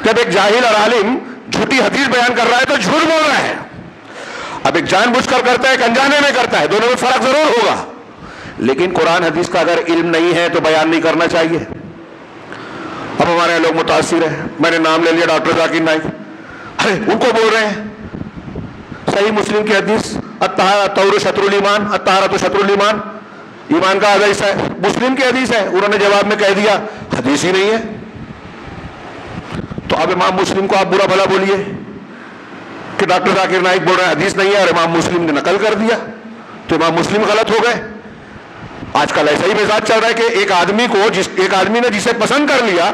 جب ایک جاہل اور عالم جھوٹی حدیث بیان کر رہا ہے تو جھوٹ بول رہا ہے. اب ایک جان بوجھ کر کرتا ہے، ایک انجانے میں کرتا ہے، دونوں میں فرق ضرور ہوگا. لیکن قرآن حدیث کا اگر علم نہیں ہے تو بیان نہیں کرنا چاہیے. اب ہمارے یہاں لوگ متاثر ہیں, میں نے نام لے لیا ڈاکٹر ذاکر نائک, ارے ان کو بول رہے ہیں صحیح مسلم کی حدیث الطہور شطر الایمان, الطہارۃ شطر الایمان, ایمان کا آدھا حصہ ہے, مسلم کی حدیث ہے. انہوں نے جواب میں کہہ دیا حدیث ہی نہیں ہے. تو اب امام مسلم کو آپ برا بھلا بولیے کہ ڈاکٹر ذاکر نائک بول رہے ہیں حدیث نہیں ہے, اور امام مسلم نے نقل کر دیا, تو امام مسلم غلط ہو گئے. آج کل ایسا ہی مزاج چل رہا ہے کہ ایک آدمی نے جسے پسند کر لیا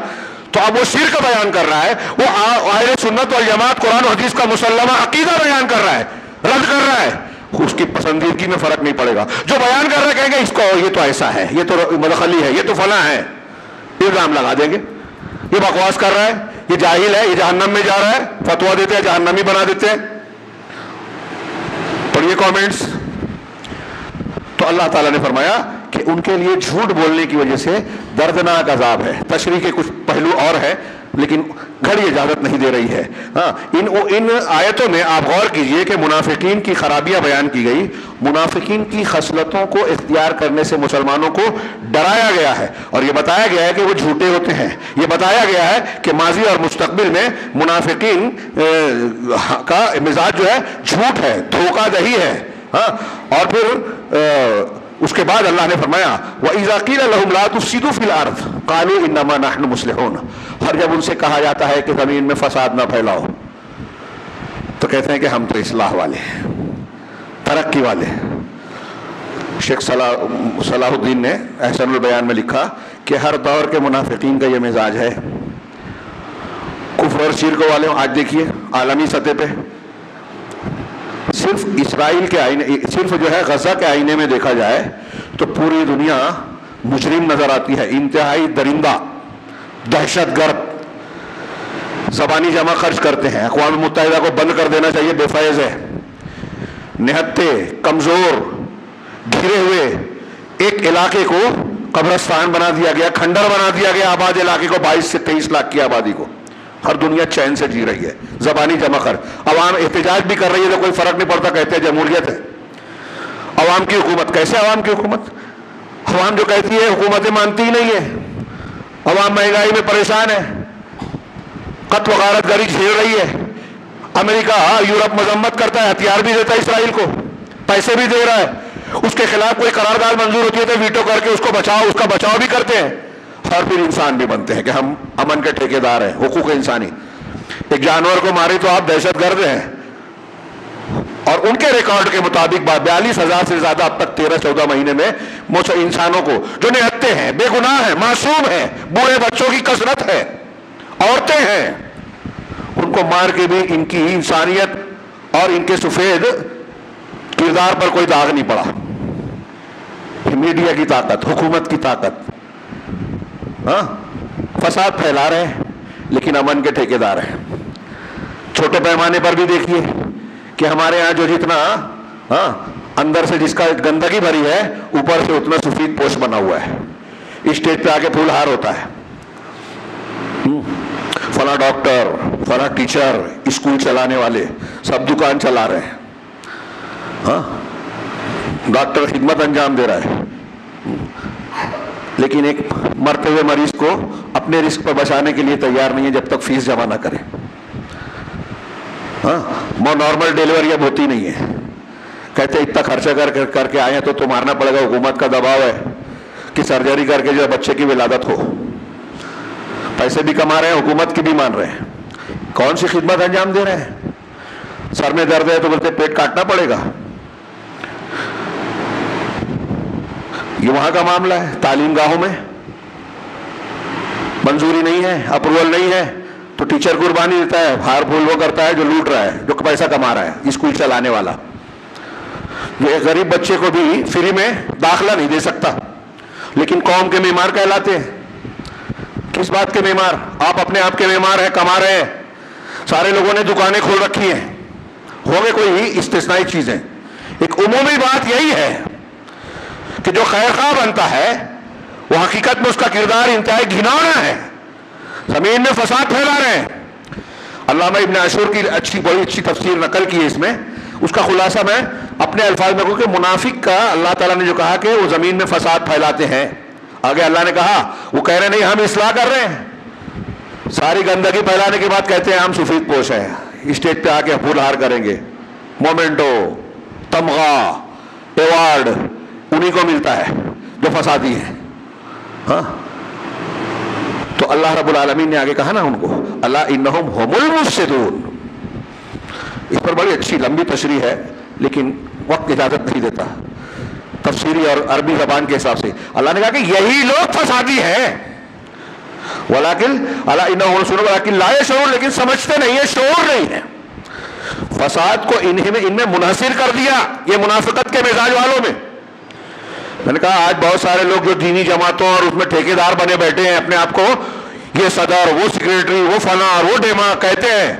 تو اب وہ شرک بیان کر رہا ہے, وہ اہل سنت والجماعت قرآن و حدیث کا مسلمہ عقیدہ بیان کر رہا ہے, رد کر رہا ہے. اس کی پسندیدگی میں فرق نہیں پڑے گا. جو بیان کر رہا ہے کہیں گے اس کو یہ تو ایسا ہے, یہ تو مدخلی ہے, یہ تو فلاں ہے, الزام لگا دیں گے یہ بکواس کر رہا ہے, یہ جاہل ہے, یہ جہنم میں جا رہا ہے, فتوا دیتے ہیں جہنمی بنا دیتے ہیں. پڑھیے کامنٹس. تو اللہ تعالیٰ نے فرمایا کہ ان کے لیے جھوٹ بولنے کی وجہ سے دردناک عذاب ہے. تشریح کے کچھ پہلو اور ہے لیکن گھڑی اجازت نہیں دے رہی ہے. ہاں, ان آیتوں میں آپ غور کیجئے کہ منافقین کی خرابیاں بیان کی گئی. منافقین کی خصلتوں کو اختیار کرنے سے مسلمانوں کو ڈرایا گیا ہے, اور یہ بتایا گیا ہے کہ وہ جھوٹے ہوتے ہیں. یہ بتایا گیا ہے کہ ماضی اور مستقبل میں منافقین کا مزاج جو ہے جھوٹ ہے, دھوکہ دہی ہے. ہاں, اور پھر اس کے بعد اللہ نے فرمایا وَإِذَا قِيلَ لَهُمْ لَا تُفْسِدُوا فِي الْأَرْضِ قَالُوا إِنَّمَا نَحْنُ مُصْلِحُونَ. اور جب ان سے کہا جاتا ہے کہ زمین میں فساد نہ پھیلاؤ تو کہتے ہیں کہ ہم تو اصلاح والے ہیں, ترقی والے ہیں. شیخ صلاح الدین نے احسن البیان میں لکھا کہ ہر دور کے منافقین کا یہ مزاج ہے. کفر اور شرک والے آج دیکھیے عالمی سطح پہ صرف اسرائیل کے آئینے, صرف جو ہے غزہ کے آئینے میں دیکھا جائے تو پوری دنیا مجرم نظر آتی ہے, انتہائی درندہ, دہشت گرد, زبانی جمع خرچ کرتے ہیں. اقوام متحدہ کو بند کر دینا چاہیے, بے فیض ہے. نہتے, کمزور, گھرے ہوئے ایک علاقے کو قبرستان بنا دیا گیا, کھنڈر بنا دیا گیا آباد علاقے کو, 22 سے 23 لاکھ کی آبادی کو. ہر دنیا چین سے جی رہی ہے, زبانی جمع کر. عوام احتجاج بھی کر رہی ہے تو کوئی فرق نہیں پڑتا, کہتے ہیں جمہوریت ہے. عوام کی حکومت, کیسے عوام کی حکومت؟ عوام جو کہتی ہے حکومتیں مانتی ہی نہیں ہے. عوام مہنگائی میں پریشان ہے, قتل و غارت گری جھیل رہی ہے. امریکہ یورپ مذمت کرتا ہے, ہتھیار بھی دیتا ہے اسرائیل کو, پیسے بھی دے رہا ہے. اس کے خلاف کوئی قرارداد منظور ہوتی ہے تو ویٹو کر کے اس کو بچاؤ, اس کا بچاؤ بھی کرتے ہیں. اور پھر انسان بھی بنتے ہیں کہ ہم امن کے ٹھیکیدار ہیں, حقوق انسانی. ایک جانور کو مارے تو آپ دہشت گرد ہیں, اور ان کے ریکارڈ کے مطابق 42,000 سے زیادہ اب تک 13-14 مہینے میں انسانوں کو جو نہتے ہیں, بے گناہ ہیں, معصوم ہیں, بوڑھے بچوں کی کثرت ہے, عورتیں ہیں, ان کو مار کے بھی ان کی انسانیت اور ان کے سفید کردار پر کوئی داغ نہیں پڑا. میڈیا کی طاقت, حکومت کی طاقت, ہاں, فساد پھیلا رہے ہیں لیکن امن کے ٹھیکیدار ہیں. چھوٹے پیمانے پر بھی دیکھیے کہ ہمارے یہاں جو جتنا اندر سے جس کا گندگی بھری ہے, اوپر سے اتنا سفید پوش بنا ہوا ہے. اسٹیج پہ آ کے پھول ہار ہوتا ہے. فلاں ڈاکٹر, فلاں ٹیچر, اسکول چلانے والے سب دکان چلا رہے ہیں. ہاں, ڈاکٹر خدمت انجام دے رہا ہے, لیکن ایک مرتے ہوئے مریض کو اپنے رسک پر بچانے کے لیے تیار نہیں ہے جب تک فیس جمع نہ کرے. ہاں, نارمل ڈیلیوری اب ہوتی نہیں ہے. کہتے اتنا خرچہ کر کے آئے ہیں تو مارنا پڑے گا, حکومت کا دباؤ ہے کہ سرجری کر کے جو بچے کی ولادت ہو. پیسے بھی کما رہے ہیں, حکومت کی بھی مان رہے ہیں. کون سی خدمت انجام دے رہے ہیں؟ سر میں درد ہے تو بولتے پیٹ کاٹنا پڑے گا. یہ وہاں کا معاملہ ہے. تعلیم گاہوں میں منظوری نہیں ہے, اپروول نہیں ہے تو ٹیچر قربانی دیتا ہے, ہار پھول وہ کرتا ہے جو لوٹ رہا ہے, جو پیسہ کما رہا ہے, اسکول چلانے والا. یہ غریب بچے کو بھی فری میں داخلہ نہیں دے سکتا, لیکن قوم کے معمار کہلاتے ہیں. کس بات کے معمار؟ آپ اپنے آپ کے معمار ہیں, کما رہے ہیں. سارے لوگوں نے دکانیں کھول رکھی ہیں, ہوں گے کوئی استثنائی چیزیں. ایک عمومی بات یہی ہے کہ جو خیر خواہ بنتا ہے وہ حقیقت میں اس کا کردار انتہائی گھناؤنا ہے. زمین میں فساد پھیلا رہے ہیں. علامہ ابن عاشور کی بڑی اچھی تفسیر نقل کی ہے اس میں. اس کا خلاصہ میں اپنے الفاظ میں کہوں کہ منافق کا اللہ تعالیٰ نے جو کہا کہ وہ زمین میں فساد پھیلاتے ہیں، آگے اللہ نے کہا وہ کہہ رہے نہیں ہم اصلاح کر رہے ہیں، ساری گندگی پھیلانے کے بعد کہتے ہیں ہم سفید پوش ہیں، اسٹیج پہ آ کے پھول ہار کریں گے، مومنٹو، تمغہ، ایوارڈ انہی کو ملتا ہے جو فسادی ہے. ہاں تو اللہ رب العالمین نے آگے کہا نا ان کو الا انہم هم المفسدون. اس پر بڑی اچھی لمبی تشریح ہے لیکن وقت اجازت نہیں دیتا تفسیری اور عربی زبان کے حساب سے. اللہ نے کہا کہ یہی لوگ فسادی ہیں، ولیکن الا انہم هم المفسدون ولکن لا یشعرون، لیکن سمجھتے نہیں ہیں، شعور نہیں ہے. فساد کو ان میں منحصر کر دیا یہ منافقت کے مزاج والوں میں. میں نے کہا آج بہت سارے لوگ جو دینی جماعتوں اور اس میں ٹھیکیدار بنے بیٹھے ہیں، اپنے آپ کو یہ صدر، وہ سیکریٹری، وہ فلاں، وہ ڈیما کہتے ہیں،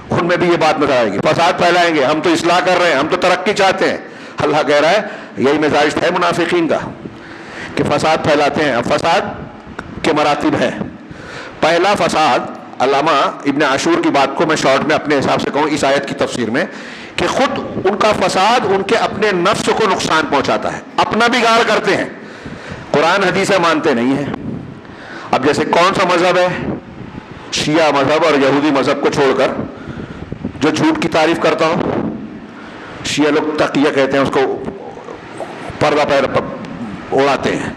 ان میں بھی یہ بات نظر آئے گی، فساد پھیلائیں گے، ہم تو اصلاح کر رہے ہیں، ہم تو ترقی چاہتے ہیں. اللہ کہہ رہا ہے یہی مزاج ہے منافقین کا کہ فساد پھیلاتے ہیں. اب فساد کے مراتب ہیں. پہلا فساد، علامہ ابن عاشور کی بات کو میں شارٹ میں اپنے حساب سے کہوں اس آیت کی تفسیر میں، کہ خود ان کا فساد ان کے اپنے نفس کو نقصان پہنچاتا ہے، اپنا بگاڑ کرتے ہیں، قرآن حدیث مانتے نہیں ہیں. اب جیسے کون سا مذہب ہے، شیعہ مذہب اور یہودی مذہب کو چھوڑ کر جو جھوٹ کی تعریف کرتا ہوں، شیعہ لوگ تقیہ کہتے ہیں اس کو، پردہ پیر اڑاتے ہیں.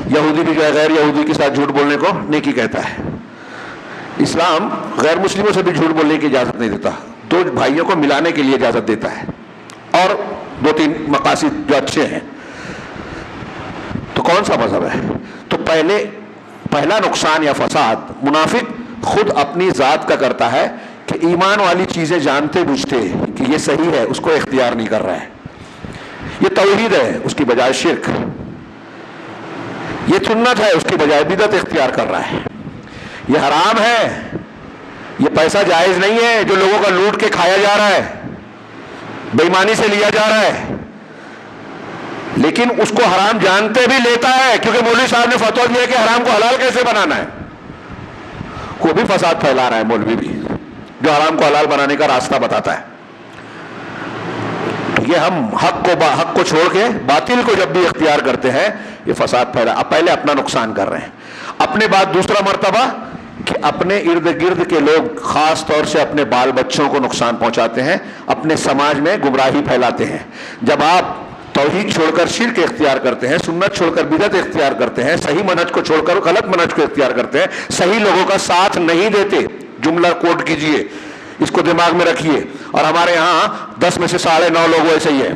یہودی بھی جو ہے غیر یہودی کے ساتھ جھوٹ بولنے کو نیکی کہتا ہے. اسلام غیر مسلموں سے بھی جھوٹ بولنے کی اجازت نہیں دیتا، دو بھائیوں کو ملانے کے لیے اجازت دیتا ہے اور دو تین مقاصد جو اچھے ہیں. تو کون سا مذہب ہے؟ تو پہلا نقصان یا فساد منافق خود اپنی ذات کا کرتا ہے کہ ایمان والی چیزیں جانتے بوجھتے کہ یہ صحیح ہے اس کو اختیار نہیں کر رہا ہے. یہ توحید ہے اس کی بجائے شرک، یہ سنت ہے اس کی بجائے بدعت اختیار کر رہا ہے. یہ حرام ہے، یہ پیسہ جائز نہیں ہے جو لوگوں کا لوٹ کے کھایا جا رہا ہے، بے ایمانی سے لیا جا رہا ہے، لیکن اس کو حرام جانتے بھی لیتا ہے کیونکہ مولوی صاحب نے فتویٰ دیا کہ حرام کو حلال کیسے بنانا ہے. وہ بھی فساد پھیلا رہا ہے مولوی بھی، جو حرام کو حلال بنانے کا راستہ بتاتا ہے. یہ ہم حق کو چھوڑ کے باطل کو جب بھی اختیار کرتے ہیں یہ فساد پھیلا. اب پہلے اپنا نقصان کر رہے ہیں. اپنے بعد دوسرا مرتبہ کہ اپنے ارد گرد کے لوگ، خاص طور سے اپنے بال بچوں کو نقصان پہنچاتے ہیں، اپنے سماج میں گمراہی پھیلاتے ہیں. جب آپ توحید چھوڑ کر شرک اختیار کرتے ہیں، سنت چھوڑ کر بدعت اختیار کرتے ہیں، صحیح منہج کو چھوڑ کر غلط منہج کو اختیار کرتے ہیں، صحیح لوگوں کا ساتھ نہیں دیتے. جملہ کوٹ کیجئے، اس کو دماغ میں رکھیے. اور ہمارے ہاں 10 میں سے 9.5 لوگ ایسے ہی ہیں.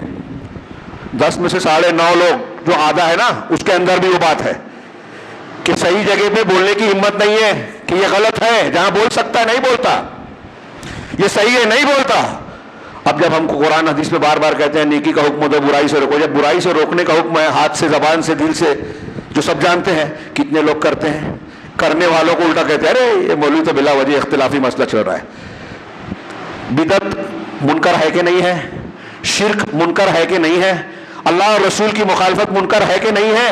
10 میں سے 9.5 لوگ جو آدھا ہے نا، اس کے اندر بھی وہ بات ہے کہ صحیح جگہ پہ بولنے کی ہمت نہیں ہے کہ یہ غلط ہے، جہاں بول سکتا ہے نہیں بولتا، یہ صحیح ہے نہیں بولتا. اب جب ہم کو قرآن حدیث میں بار بار کہتے ہیں نیکی کا حکم دو، برائی سے روکو، جب برائی سے روکنے کا حکم ہے ہاتھ سے، زبان سے، دل سے، جو سب جانتے ہیں، کتنے لوگ کرتے ہیں. کرنے والوں کو الٹا کہتے ہیں ارے یہ مولوی تو بلا وجہ اختلافی مسئلہ چل رہا ہے. بدعت منکر ہے کہ نہیں ہے؟ شرک منکر ہے کہ نہیں ہے؟ اللہ اور رسول کی مخالفت منکر ہے کہ نہیں ہے؟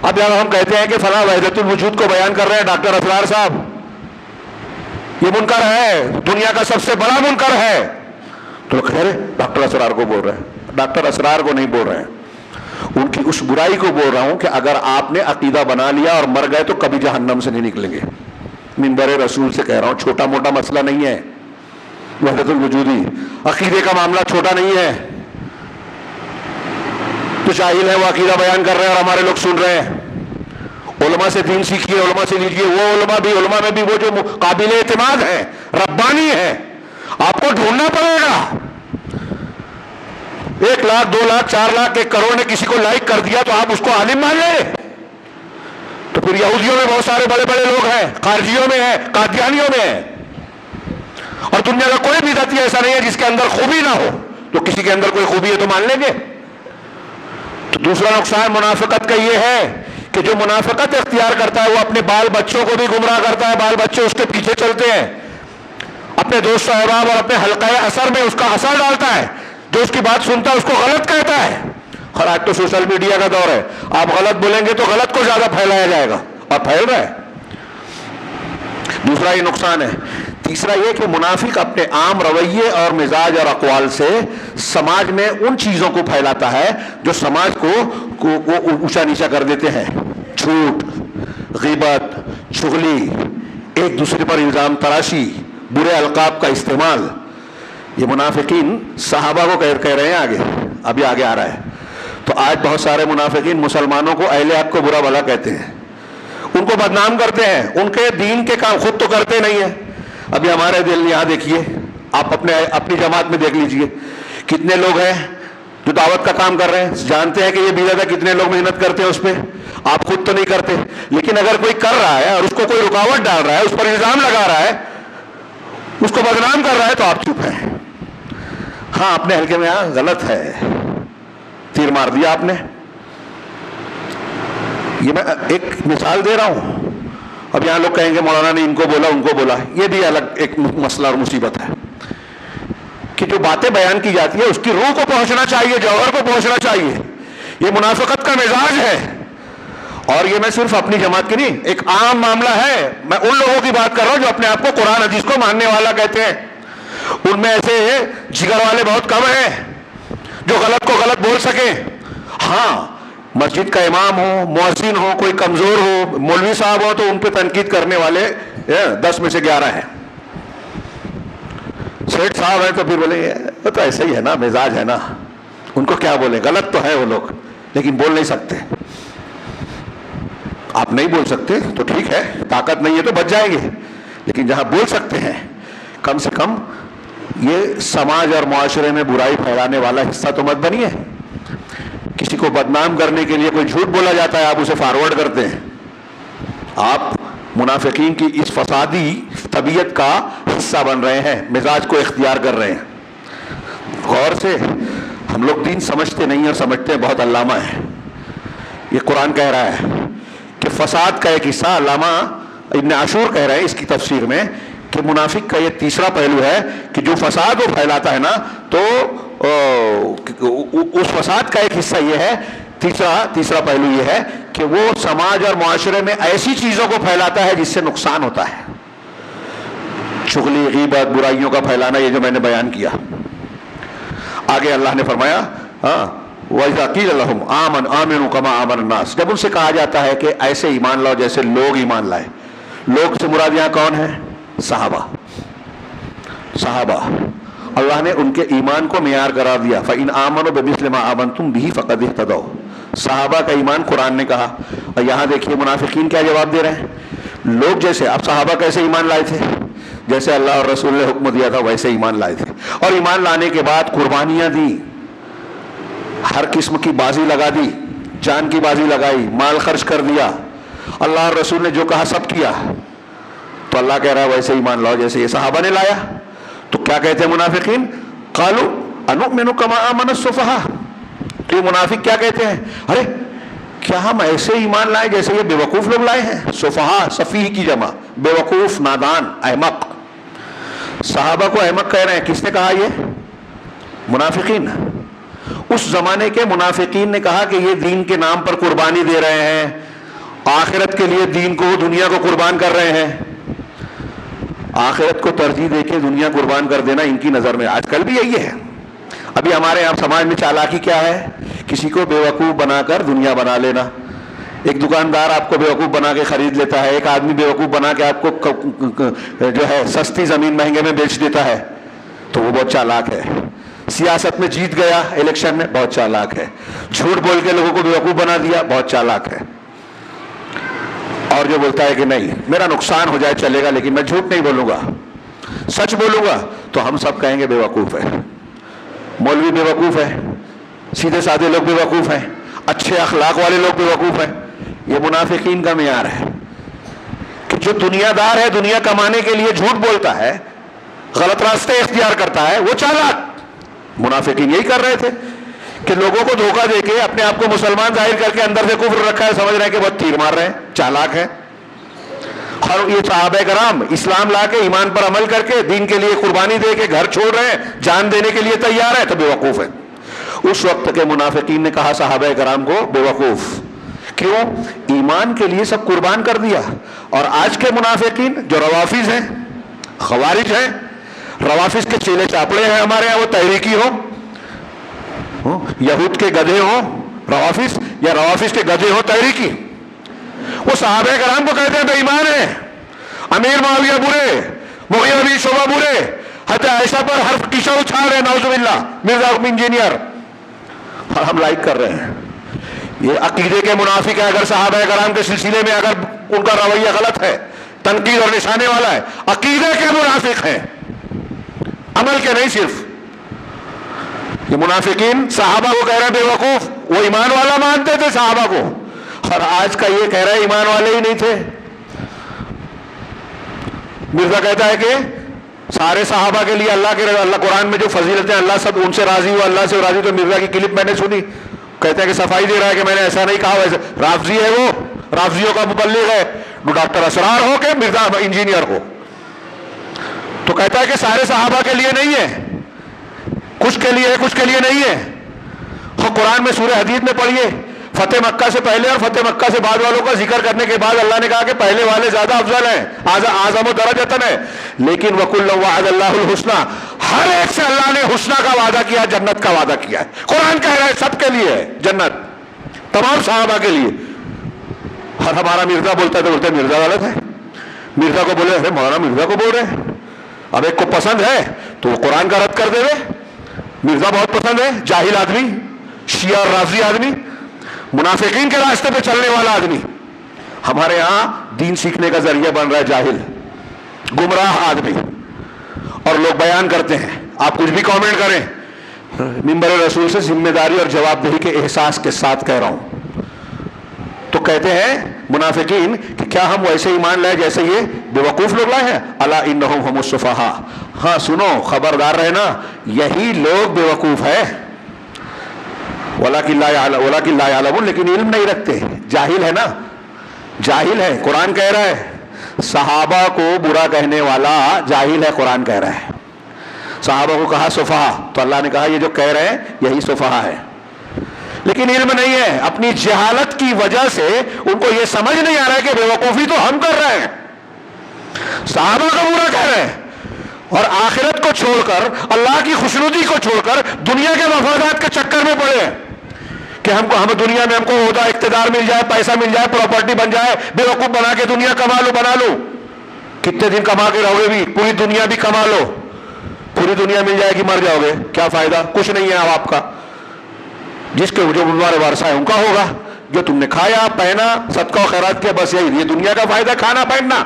اب جب ہم کہتے ہیں کہ فلاں وحدت الوجود کو بیان کر رہے ہیں ڈاکٹر اسرار صاحب، یہ منکر ہے، دنیا کا سب سے بڑا منکر ہے، تو لوگ کہہ رہے ڈاکٹر اسرار کو بول رہے ہیں. ڈاکٹر اسرار کو نہیں بول رہے ہیں، ان کی اس برائی کو بول رہا ہوں کہ اگر آپ نے عقیدہ بنا لیا اور مر گئے تو کبھی جہنم سے نہیں نکلیں گے. منبر رسول سے کہہ رہا ہوں، چھوٹا موٹا مسئلہ نہیں ہے وحدت الوجودی، عقیدے کا معاملہ چھوٹا نہیں ہے. تو جاہل ہے وہ عقیدہ بیان کر رہے ہیں اور ہمارے لوگ سن رہے ہیں. علماء سے دین سیکھیے، علماء سے لیجیے. وہ علماء میں بھی وہ جو قابل اعتماد ہے، ربانی ہے، آپ کو ڈھونڈنا پڑے گا. 1 لاکھ 2 لاکھ 4 لاکھ 1 کروڑ نے کسی کو لائک کر دیا تو آپ اس کو عالم مان لیں. تو پھر یہودیوں میں بہت سارے بڑے بڑے لوگ ہیں، خارجیوں میں ہیں، قادیانیوں میں ہیں، اور دنیا کا کوئی بدعتی ایسا نہیں ہے جس کے اندر خوبی نہ ہو. تو کسی کے اندر کوئی خوبی ہے تو مان لیں گے. تو دوسرا نقصان منافقت کا یہ ہے کہ جو منافقت اختیار کرتا ہے وہ اپنے بال بچوں کو بھی گمراہ کرتا ہے، بال بچے اس کے پیچھے چلتے ہیں، اپنے دوست احباب اور اپنے حلقہ اثر میں اس کا اثر ڈالتا ہے. جو اس کی بات سنتا ہے اس کو غلط کہتا ہے. اور آج تو سوشل میڈیا کا دور ہے، آپ غلط بولیں گے تو غلط کو زیادہ پھیلایا جائے گا، اور پھیل رہا ہے. دوسرا یہ نقصان ہے. تیسرا یہ کہ منافق اپنے عام رویے اور مزاج اور اقوال سے سماج میں ان چیزوں کو پھیلاتا ہے جو سماج کو اونچا نیچا کر دیتے ہیں. جھوٹ، غیبت، چغلی، ایک دوسرے پر الزام تراشی، برے القاب کا استعمال. یہ منافقین صحابہ کو کہہ رہے ہیں آگے، ابھی آگے آ رہا ہے. تو آج بہت سارے منافقین مسلمانوں کو، اہل حق کو برا بھلا کہتے ہیں، ان کو بدنام کرتے ہیں، ان کے دین کے کام خود تو کرتے نہیں ہیں. ابھی ہمارے دل یہاں دیکھیے، آپ اپنی جماعت میں دیکھ لیجئے کتنے لوگ ہیں جو دعوت کا کام کر رہے ہیں. جانتے ہیں کہ یہ بدعت ہے، کتنے لوگ محنت کرتے ہیں اس پہ. آپ خود تو نہیں کرتے، لیکن اگر کوئی کر رہا ہے اور اس کو کوئی رکاوٹ ڈال رہا ہے، اس پر الزام لگا رہا ہے، اس کو بدنام کر رہا ہے، تو آپ چپ ہیں. ہاں اپنے حلقے میں ہاں غلط ہے، تیر مار دیا آپ نے. یہ میں ایک مثال دے رہا ہوں. اب یہاں لوگ کہیں گے مولانا نے ان کو بولا ان کو بولا. یہ بھی الگ ایک مسئلہ اور مصیبت ہے کہ جو باتیں بیان کی جاتی ہے اس کی روح کو پہنچنا چاہیے، جوہر کو پہنچنا چاہیے. یہ منافقت کا مزاج ہے. اور یہ میں صرف اپنی جماعت کی نہیں، ایک عام معاملہ ہے. میں ان لوگوں کی بات کر رہا ہوں جو اپنے آپ کو قرآن حدیث کو ماننے والا کہتے ہیں. ان میں ایسے جگر والے بہت کم ہیں جو غلط کو غلط بول سکیں. ہاں مسجد کا امام ہو، مؤذن ہو، کوئی کمزور ہو، مولوی صاحب ہو، تو ان پہ تنقید کرنے والے 10 میں سے 11 ہیں. سیٹ صاحب ہیں تو پھر بولے وہ تو ایسا ہی ہے نا، مزاج ہے نا، ان کو کیا بولیں، غلط تو ہے وہ لوگ لیکن بول نہیں سکتے. آپ نہیں بول سکتے تو ٹھیک ہے، طاقت نہیں ہے تو بچ جائیں گے، لیکن جہاں بول سکتے ہیں کم سے کم یہ سماج اور معاشرے میں برائی پھیلانے والا حصہ تو مت بنیے. کسی کو بدنام کرنے کے لیے کوئی جھوٹ بولا جاتا ہے، آپ اسے فارورڈ کرتے ہیں. آپ منافقین کی اس فسادی طبیعت کا حصہ بن رہے ہیں، مزاج کو اختیار کر رہے ہیں. غور سے ہم لوگ دین سمجھتے نہیں اور سمجھتے ہیں بہت علامہ ہے. یہ قرآن کہہ رہا ہے کہ فساد کا ایک حصہ، علامہ ابن عاشور کہہ رہے ہیں اس کی تفسیر میں کہ منافق کا یہ تیسرا پہلو ہے کہ جو فساد وہ پھیلاتا ہے نا، تو اس فساد کا ایک حصہ یہ ہے، تیسرا پہلو یہ ہے کہ وہ سماج اور معاشرے میں ایسی چیزوں کو پھیلاتا ہے جس سے نقصان ہوتا ہے. چغلی، غیبت، برائیوں کا پھیلانا، یہ جو میں نے بیان کیا. آگے اللہ نے فرمایا وَإِذَا قِيلَ لَهُمْ آمِنُوا كَمَا آمَنَ النَّاسُ، جب ان سے کہا جاتا ہے کہ ایسے ایمان لاؤ جیسے لوگ ایمان لائے. لوگ سے مراد یہاں کون ہے؟ صحابہ. اللہ نے ان کے ایمان کو معیار قرار دیا. فَإِنْ آمَنُوا بِمِثْلِ مَا آمَنْتُمْ بِهِ فَقَدِ اهْتَدَوْا. صحابہ کا ایمان قرآن نے کہا. اور یہاں دیکھیے منافقین کیا جواب دے رہے ہیں. لوگ جیسے، اب صحابہ کیسے ایمان لائے تھے؟ جیسے اللہ اور رسول نے حکم دیا تھا ویسے ایمان لائے تھے، اور ایمان لانے کے بعد قربانیاں دی، ہر قسم کی بازی لگا دی، جان کی بازی لگائی، مال خرچ کر دیا، اللہ اور رسول نے جو کہا سب کیا. تو اللہ کہہ رہا ہے ویسے ایمان لاؤ جیسے یہ صحابہ نے لایا. تو کیا کہتے ہیں منافقین؟ قالوا انؤمن كما آمن السفهاء. یہ منافق کیا کہتے ہیں؟ ارے کیا ہم ایسے ایمان لائے جیسے یہ بیوقوف لوگ لائے ہیں؟ سفہاء، سفیہ کی جمع، بیوقوف، نادان، احمق. صحابہ کو احمق کہہ رہے ہیں. کس نے کہا یہ؟ منافقین. اس زمانے کے منافقین نے کہا کہ یہ دین کے نام پر قربانی دے رہے ہیں، آخرت کے لیے دین کو، دنیا کو قربان کر رہے ہیں. آخرت کو ترجیح دے کے دنیا قربان کر دینا ان کی نظر میں آج کل بھی یہی ہے. ابھی ہمارے یہاں سماج میں چالاکی کیا ہے؟ کسی کو بیوقوف بنا کر دنیا بنا لینا. ایک دکاندار آپ کو بیوقوف بنا کے خرید لیتا ہے، ایک آدمی بیوقوف بنا کے آپ کو جو ہے سستی زمین مہنگے میں بیچ دیتا ہے، تو وہ بہت چالاک ہے. سیاست میں جیت گیا، الیکشن میں، بہت چالاک ہے. جھوٹ بول کے لوگوں کو بیوقوف بنا دیا، بہت چالاک ہے. اور جو بولتا ہے کہ نہیں میرا نقصان ہو جائے چلے گا لیکن میں جھوٹ نہیں بولوں گا، سچ بولوں گا، تو ہم سب کہیں گے بیوقوف ہے. مولوی بیوقوف ہے، سیدھے سادے لوگ بیوقوف ہیں، اچھے اخلاق والے لوگ بیوقوف ہیں. یہ منافقین کا معیار ہے کہ جو دنیا دار ہے، دنیا کمانے کے لیے جھوٹ بولتا ہے، غلط راستے اختیار کرتا ہے، وہ چالاک. منافقین یہی کر رہے تھے کہ لوگوں کو دھوکہ دے کے اپنے آپ کو مسلمان ظاہر کر کے اندر سے کفر رکھا ہے، سمجھ رہے ہیں کہ بہت تیر مار رہے ہیں، چالاک ہیں. اور یہ صحابہ کرام اسلام لا کے، ایمان پر عمل کر کے، دین کے لیے قربانی دے کے گھر چھوڑ رہے ہیں، جان دینے کے لیے تیار ہے، تو بیوقوف ہے. اس وقت کے منافقین نے کہا صحابہ کرام کو بیوقوف. کیوں؟ ایمان کے لیے سب قربان کر دیا. اور آج کے منافقین جو روافض ہیں، خوارج ہیں, روافظ کے چیلے چاپڑے ہیں ہمارے یہاں, وہ تحریکی ہو, یہود کے گدھے ہوں روافظ, یا روافظ کے گدھے ہو تحریکی, وہ صحابہ کرام کو کہتے ہیں بے ایمان ہیں. امیر معاویہ برے, مغیرہ بن شعبہ برے, حضرت عائشہ پر حرف ٹیشہ اچھال رہے نعوذ باللہ, مرزا انجینئر, اور ہم لائک کر رہے ہیں. یہ عقیدے کے منافق ہیں. اگر صحابہ کرام کے سلسلے میں اگر ان کا رویہ غلط ہے, تنقید اور نشانے والا ہے, عقیدے کے منافق ہیں, عمل کے نہیں. صرف یہ منافقین صحابہ کو کہہ رہے ہیں بے وقوف, وہ ایمان والا مانتے تھے صحابہ کو, اور آج کا یہ کہہ رہا ہے ایمان والے ہی نہیں تھے. مرزا کہتا ہے کہ سارے صحابہ کے لیے اللہ کے اللہ قرآن میں جو فضیلتیں اللہ سب ان سے راضی ہوا, اللہ سے راضی. تو مرزا کی کلپ میں نے سنی, کہتے ہیں کہ صفائی دے رہا ہے کہ میں نے ایسا نہیں کہا, ویسے رافضی ہے, وہ رافضیوں کا مبلغ ہے, ڈاکٹر اسرار ہو کہ مرزا انجینئر ہو. تو کہتا ہے کہ سارے صحابہ کے لیے نہیں ہے, کچھ کے لیے ہے, کچھ کے لیے نہیں ہے. اور قرآن میں سورہ حدید میں پڑھیے, فتح مکہ سے پہلے اور فتح مکہ سے بعد والوں کا ذکر کرنے کے بعد اللہ نے کہا کہ پہلے والے زیادہ افضل ہیں, اعظم و درجۃ ہے. لیکن وَكُلًّا وَعَدَ اللَّهُ الْحُسْنَى, ہر ایک سے اللہ نے حسنہ کا وعدہ کیا, جنت کا وعدہ کیا ہے. قرآن کہہ رہا ہے سب کے لیے ہے جنت, تمام صحابہ کے لیے. اور ہمارا مرزا بولتا ہے تو بولتے ہیں مرزا غلط ہے. مرزا کو بولے ارے مولانا مرزا کو بول رہے ہیں. اب ایک کو پسند ہے تو وہ قرآن کا رد کر دے رہے, مرزا بہت پسند ہے, جاہل آدمی, شیعہ اور رافضی آدمی, منافقین کے راستے پہ چلنے والا آدمی. ہمارے ہاں دین سیکھنے کا ذریعہ بن رہا ہے جاہل, گمراہ آدمی. اور لوگ بیان کرتے ہیں, آپ کچھ بھی کامنٹ کریں, منبر رسول سے ذمہ داری اور جواب دہی کے احساس کے ساتھ کہہ رہا ہوں. تو کہتے ہیں منافقین کہ کیا ہم ویسے ایمان لائے جیسے یہ بے وقوف لوگ لائے ہیں. الا انہم هم السفہاء, ہاں سنو خبردار رہنا, یہی لوگ بے وقوف ہے. وَلَكِنْ لَا يَعْلَمُونَ, لیکن علم نہیں رکھتے, جاہل ہے نا, جاہل ہے. قرآن کہہ رہا ہے صحابہ کو برا کہنے والا جاہل ہے, قرآن کہہ رہا ہے. صحابہ کو کہا سفہاء, تو اللہ نے کہا یہ جو کہہ رہے ہیں یہی سفہاء ہے, لیکن علم نہیں ہے. اپنی جہالت کی وجہ سے ان کو یہ سمجھ نہیں آ رہا ہے کہ بے وقوفی تو ہم کر رہے ہیں, صحابہ کو برا کہہ رہے ہیں, اور آخرت کو چھوڑ کر, اللہ کی خوشنودی کو چھوڑ کر دنیا کے مفادات کے چکر میں پڑے ہیں کہ ہم دنیا میں ہم کو عہدہ اقتدار مل جائے, پیسہ مل جائے, پراپرٹی بن جائے, بے وقوف بنا کے دنیا کما لو, بنا لو. کتنے دن کما کے رہو گے بھی, پوری دنیا بھی کما لو, پوری دنیا مل جائے گی, مر جاؤ گے, کیا فائدہ, کچھ نہیں ہے اب آپ کا. جس کے جو تمہارے وارثہ ہے ان کا ہوگا, جو تم نے کھایا پہنا صدقہ و خیرات کیا, بس یہی یہ دنیا کا فائدہ, کھانا پہننا.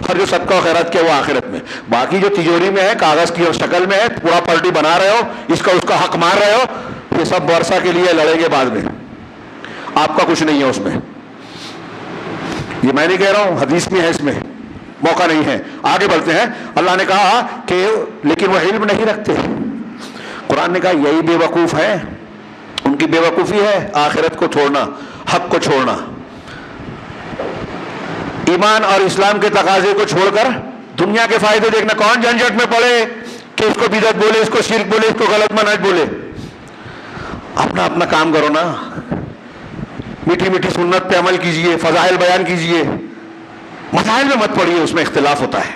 اور جو صدقہ و خیرات کیا وہ آخرت میں. باقی جو تجوری میں ہے, کاغذ کی اور شکل میں ہے, پورا پلٹی بنا رہے ہو, اس کا اس کا حق مار رہے ہو, یہ سب ورثہ کے لیے لڑیں گے بعد میں, آپ کا کچھ نہیں ہے اس میں. یہ میں نہیں کہہ رہا ہوں, حدیث میں ہے, اس میں موقع نہیں ہے. آگے بڑھتے ہیں. اللہ نے کہا کہ لیکن وہ علم نہیں رکھتے. قرآن نے کہا یہی بے وقوف ہے, ان کی بے وقوفی ہے آخرت کو چھوڑنا, حق کو چھوڑنا, ایمان اور اسلام کے تقاضے کو چھوڑ کر دنیا کے فائدے دیکھنا. کون جھنجھٹ میں پڑے کہ اس کو بدعت بولے, اس کو شرک بولے, اس کو غلط منہج بولے. اپنا اپنا کام کرو نا, میٹھی میٹھی سنت پہ عمل کیجئے, فضائل بیان کیجئے, مسائل میں مت پڑیے, اس میں اختلاف ہوتا ہے.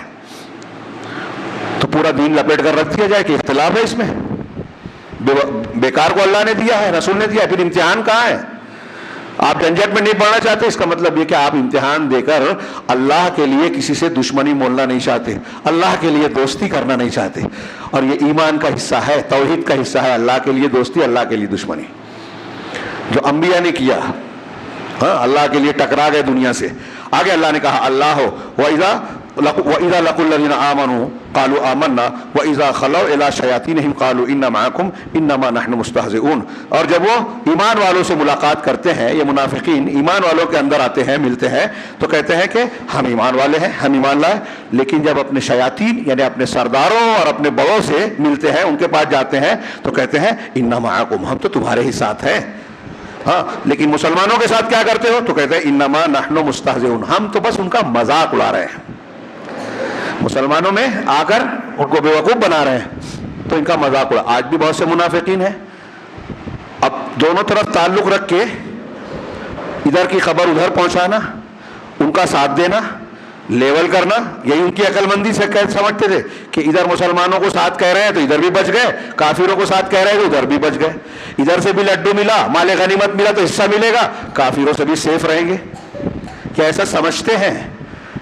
تو پورا دین لپیٹ کر رکھ دیا جائے کہ اختلاف ہے اس میں, بیکار کو اللہ نے دیا ہے, رسول نے دیا ہے, پھر امتحان کہاں ہے. آپ جھنجھٹ میں نہیں پڑھنا چاہتے, اس کا مطلب یہ کہ آپ امتحان دے کر اللہ کے لیے کسی سے دشمنی مولنا نہیں چاہتے, اللہ کے لیے دوستی کرنا نہیں چاہتے. اور یہ ایمان کا حصہ ہے, توحید کا حصہ ہے, اللہ کے لیے دوستی, اللہ کے لیے دشمنی. جو انبیاء نے کیا, ہاں اللہ کے لیے ٹکرا گئے دنیا سے. آگے اللہ نے کہا اللہ ہو وَإِذَا لَقُوا الَّذِينَ آمَنُوا قَالُوا آمَنَّا وَإِذَا خَلَوْا إِلَىٰ شَيَاطِينِهِمْ قَالُوا إِنَّا مَعَكُمْ إِنَّمَا نَحْنُ مُسْتَهْزِئُونَ. اور جب وہ ایمان والوں سے ملاقات کرتے ہیں, یہ منافقین ایمان والوں کے اندر آتے ہیں, ملتے ہیں, تو کہتے ہیں کہ ہم ایمان والے ہیں, ہم ایمان لائے. لیکن جب اپنے شیاطین یعنی اپنے سرداروں اور اپنے بڑوں سے ملتے ہیں, ان کے پاس جاتے ہیں, تو کہتے ہیں إِنَّا مَعَكُمْ, ہم تو تمہارے ہی ساتھ ہیں. ہاں, لیکن مسلمانوں کے ساتھ کیا کرتے ہو, تو کہتے ہیں إِنَّمَا نَحْنُ مُسْتَهْزِئُونَ, ہم تو بس ان کا مذاق اڑا رہے ہیں. مسلمانوں میں آ کر ان کو بیوقوف بنا رہے ہیں, تو ان کا مذاق اڑا. آج بھی بہت سے منافقین ہیں, اب دونوں طرف تعلق رکھ کے ادھر کی خبر ادھر پہنچانا, ان کا ساتھ دینا, لیول کرنا، یہی ان کی عقل مندی سے سمجھتے تھے کہ ادھر مسلمانوں کو ساتھ کہہ رہے ہیں تو ادھر بھی بچ گئے، کافروں کو ساتھ کہہ رہے ہیں تو ادھر بھی بچ گئے، ادھر سے بھی لڈو ملا، مال غنیمت ملا تو حصہ ملے گا، کافروں سے بھی سیف رہیں گے. کیا ایسا سمجھتے ہیں؟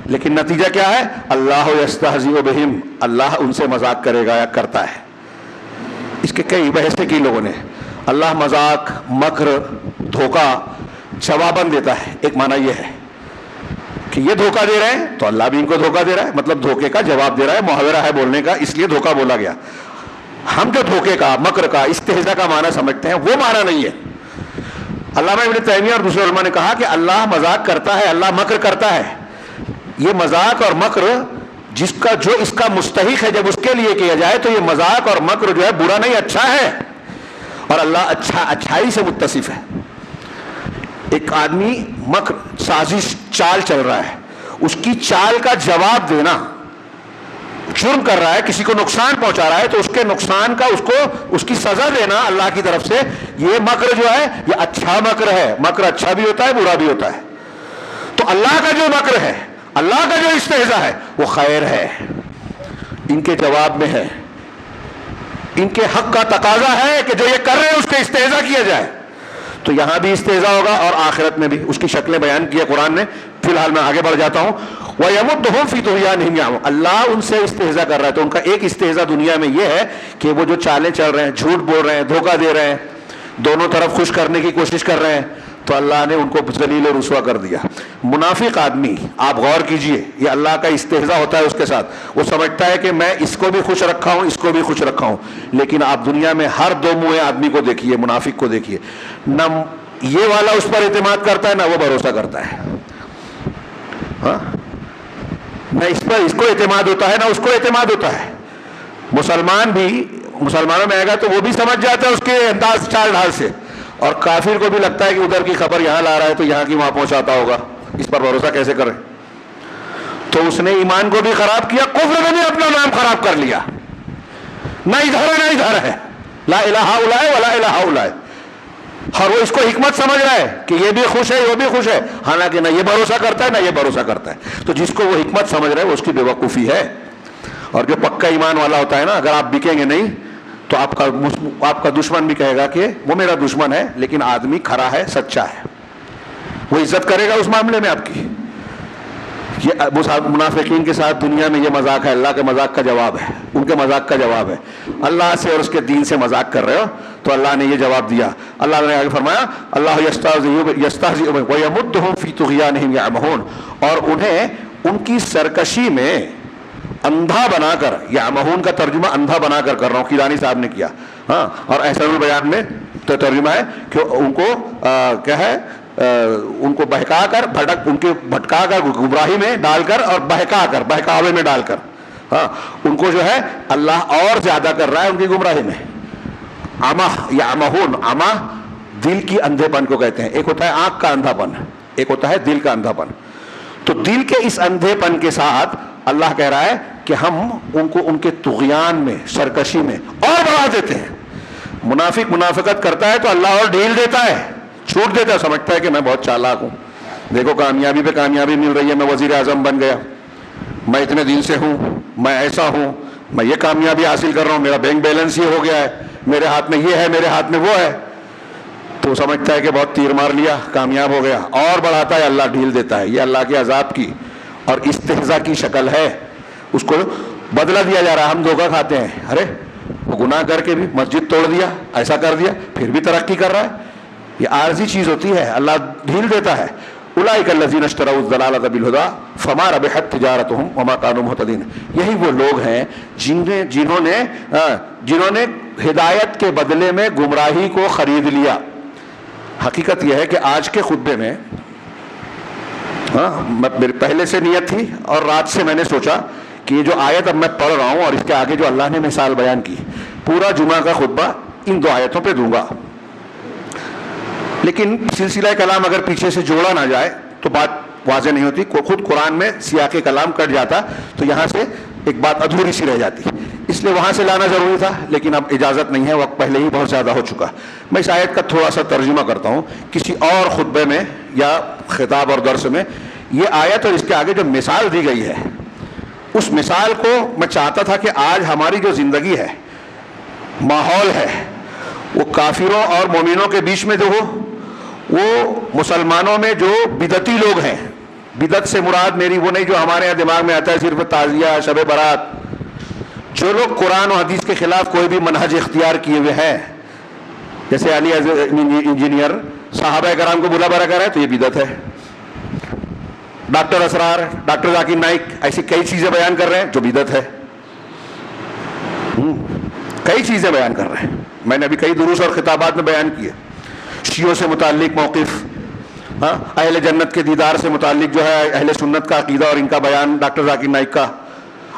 لیکن نتیجہ کیا ہے؟ اللہ یستہزئ بہم، اللہ ان سے مذاق کرے گا یا کرتا ہے. اس کے کئی بحثیں کی لوگوں نے. اللہ مذاق، مکر، دھوکہ جواباً دیتا ہے. ایک معنی یہ ہے کہ یہ دھوکہ دے رہے ہیں تو اللہ بھی ان کو دھوکہ دے رہا ہے، مطلب دھوکے کا جواب دے رہا ہے. محاورہ ہے بولنے کا، اس لیے دھوکہ بولا گیا. ہم جو دھوکے کا، مکر کا، استہزاء کا معنی سمجھتے ہیں وہ معنی نہیں ہے. علامہ ابن تیمیہ اور دوسرے علماء نے کہا کہ اللہ مذاق کرتا ہے، اللہ مکر کرتا ہے. یہ مذاق اور مکر جس کا جو اس کا مستحق ہے، جب اس کے لیے کیا جائے تو یہ مذاق اور مکر جو ہے برا نہیں، اچھا ہے. اور اللہ اچھائی سے متصف ہے. ایک آدمی مکر، سازش، چال چل رہا ہے، اس کی چال کا جواب دینا، جرم کر رہا ہے، کسی کو نقصان پہنچا رہا ہے تو اس کے نقصان کا اس کی سزا دینا اللہ کی طرف سے، یہ مکر جو ہے یہ اچھا مکر ہے. مکر اچھا بھی ہوتا ہے، برا بھی ہوتا ہے. تو اللہ کا جو مکر ہے، اللہ کا جو استہزاء ہے وہ خیر ہے، ان کے جواب میں ہے. ان کے حق کا تقاضا ہے کہ جو یہ کر رہے ہیں اس کے استہزاء کیا جائے. تو یہاں بھی استہزاء ہوگا اور آخرت میں بھی. اس کی شکلیں بیان کی ہے قرآن نے. فی الحال میں آگے بڑھ جاتا ہوں. وَيَمُدُّهُمْ فِي طُغْيَانِهِمْ يَعْمَهُونَ، اللہ ان سے استہزاء کر رہا ہے. تو ان کا ایک استہزاء دنیا میں یہ ہے کہ وہ جو چالیں چل رہے ہیں، جھوٹ بول رہے ہیں، دھوکہ دے رہے ہیں، دونوں طرف خوش کرنے کی کوشش کر رہے ہیں، تو اللہ نے ان کو ذلیل و رسوا کر دیا. منافق آدمی، آپ غور کیجئے، یہ اللہ کا استہزاء ہوتا ہے اس کے ساتھ. وہ سمجھتا ہے کہ میں اس کو بھی خوش رکھا ہوں، اس کو بھی خوش رکھا ہوں. لیکن آپ دنیا میں ہر دو منہ آدمی کو دیکھیے، منافق کو دیکھیے، نہ یہ والا اس پر اعتماد کرتا ہے نہ وہ بھروسہ کرتا ہے. ہاں، نہ اس پر اس کو اعتماد ہوتا ہے نہ اس کو اعتماد ہوتا ہے. مسلمان بھی مسلمانوں میں آئے گا تو وہ بھی سمجھ جاتا ہے اس کے انداز چال ڈھال سے، اور کافر کو بھی لگتا ہے کہ ادھر کی خبر یہاں لا رہا ہے تو یہاں کی وہاں پہنچاتا ہوگا، اس پر بھروسہ کیسے کرے. تو اس نے ایمان کو بھی خراب کیا، کفر میں بھی اپنا نام خراب کر لیا. نہ ادھر ہے نہ ادھر ہے، لا الہ الا ولا الہ الا. اور وہ اس کو حکمت سمجھ رہا ہے کہ یہ بھی خوش ہے وہ بھی خوش ہے، حالانکہ نہ یہ بھروسہ کرتا ہے نہ یہ بھروسہ کرتا ہے. تو جس کو وہ حکمت سمجھ رہا ہے وہ اس کی بے وقوفی ہے. اور جو پکا ایمان والا ہوتا ہے نا، اگر آپ بکیں گے نہیں تو آپ کا دشمن بھی کہے گا کہ وہ میرا دشمن ہے لیکن آدمی کھرا ہے، سچا ہے، وہ عزت کرے گا اس معاملے میں آپ کی. یہ منافقین کے ساتھ دنیا میں یہ مذاق ہے، اللہ کے مذاق کا جواب ہے، ان کے مذاق کا جواب ہے. اللہ سے اور اس کے دین سے مذاق کر رہے ہو تو اللہ نے یہ جواب دیا. اللہ نے آگے فرمایا اللہ یستہزئ بہم ویمدھم فی طغیانہم یعمہون، اور انہیں ان کی سرکشی میں اندھا بنا کر، یعمہون کا ترجمہ اندھا بنا کر کر رہا ہوں، کیلانی صاحب نے کیا. ہاں، اور احسن البیان میں ترجمہ ہے کہ ان کو کیا ہے، ان کو بہکا کر، ان کے بھٹکا کر، گمراہی میں ڈال کر، اور بہکا کر، بہکاوے میں ڈال کر، ہاں ان کو جو ہے اللہ اور زیادہ کر رہا ہے ان کی گمراہی میں. عمہ یعمہون، عمہ دل کی اندھے پن کو کہتے ہیں. ایک ہوتا ہے آنکھ کا اندھا پن، ایک ہوتا ہے دل کا اندھا پن. تو دل کے اس اندھے پن کے ساتھ اللہ کہہ رہا ہے کہ ہم ان کو ان کے طغیان میں، سرکشی میں اور بڑھا دیتے ہیں. منافق منافقت کرتا ہے تو اللہ اور ڈھیل دیتا ہے، چھوٹ دیتا ہے، سمجھتا ہے کہ میں بہت چالاک ہوں، دیکھو کامیابی پہ کامیابی مل رہی ہے، میں وزیر اعظم بن گیا، میں اتنے دن سے ہوں، میں ایسا ہوں، میں یہ کامیابی حاصل کر رہا ہوں، میرا بینک بیلنس یہ ہو گیا ہے، میرے ہاتھ میں یہ ہے، میرے ہاتھ میں وہ ہے. تو سمجھتا ہے کہ بہت تیر مار لیا، کامیاب ہو گیا، اور بڑھاتا ہے، اللہ ڈھیل دیتا ہے. یہ اللہ کے عذاب کی اور استہزاء کی شکل ہے. اس کو بدلہ دیا جا رہا ہے. ہم دھوکہ کھاتے ہیں، ارے وہ گناہ کر کے بھی مسجد توڑ دیا، ایسا کر دیا، پھر بھی ترقی کر رہا ہے. یہ عارضی چیز ہوتی ہے، اللہ ڈھیل دیتا ہے. اولئک الذین اشتروا الضلالۃ بالہدی فما ربحت تجارتہم وما کانوا مہتدین. یہی وہ لوگ ہیں جنہوں نے ہدایت کے بدلے میں گمراہی کو خرید لیا. حقیقت یہ ہے کہ آج کے خطبے میں میری پہلے سے نیت تھی اور رات سے میں نے سوچا کہ یہ جو آیت اب میں پڑھ رہا ہوں اور اس کے آگے جو اللہ نے مثال بیان کی، پورا جمعہ کا خطبہ ان دو آیتوں پہ دوں گا. لیکن سلسلہ کلام اگر پیچھے سے جوڑا نہ جائے تو بات واضح نہیں ہوتی. خود قرآن میں سیاق کلام کٹ جاتا تو یہاں سے ایک بات ادھوری سی رہ جاتی، اس لیے وہاں سے لانا ضروری تھا. لیکن اب اجازت نہیں ہے، وقت پہلے ہی بہت زیادہ ہو چکا. میں اس آیت کا تھوڑا سا ترجمہ کرتا ہوں کسی اور خطبے میں یا خطاب اور درس میں. یہ آیت اور اس کے آگے جو مثال دی گئی ہے، اس مثال کو میں چاہتا تھا کہ آج ہماری جو زندگی ہے، ماحول ہے، وہ کافروں اور مومنوں کے بیچ میں جو ہو، وہ مسلمانوں میں جو بدعتی لوگ ہیں، بدعت سے مراد میری وہ نہیں جو ہمارے یہاں دماغ میں آتا ہے صرف تعزیہ، شب برات، جو لوگ قرآن و حدیث کے خلاف کوئی بھی منہج اختیار کیے ہوئے ہیں، جیسے علی انجینئر صحابہ کرام کو برا بھلا کر رہا ہے تو یہ بدعت ہے، ڈاکٹر اسرار، ڈاکٹر ذاکر نائک ایسی کئی چیزیں بیان کر رہے ہیں جو بدعت ہے، کئی چیزیں بیان کر رہے ہیں، میں نے ابھی کئی دروس اور خطابات میں بیان کیے، شیعوں سے متعلق موقف، اہل جنت کے دیدار سے متعلق جو ہے اہل سنت کا عقیدہ اور ان کا بیان ڈاکٹر ذاکر نائک کا،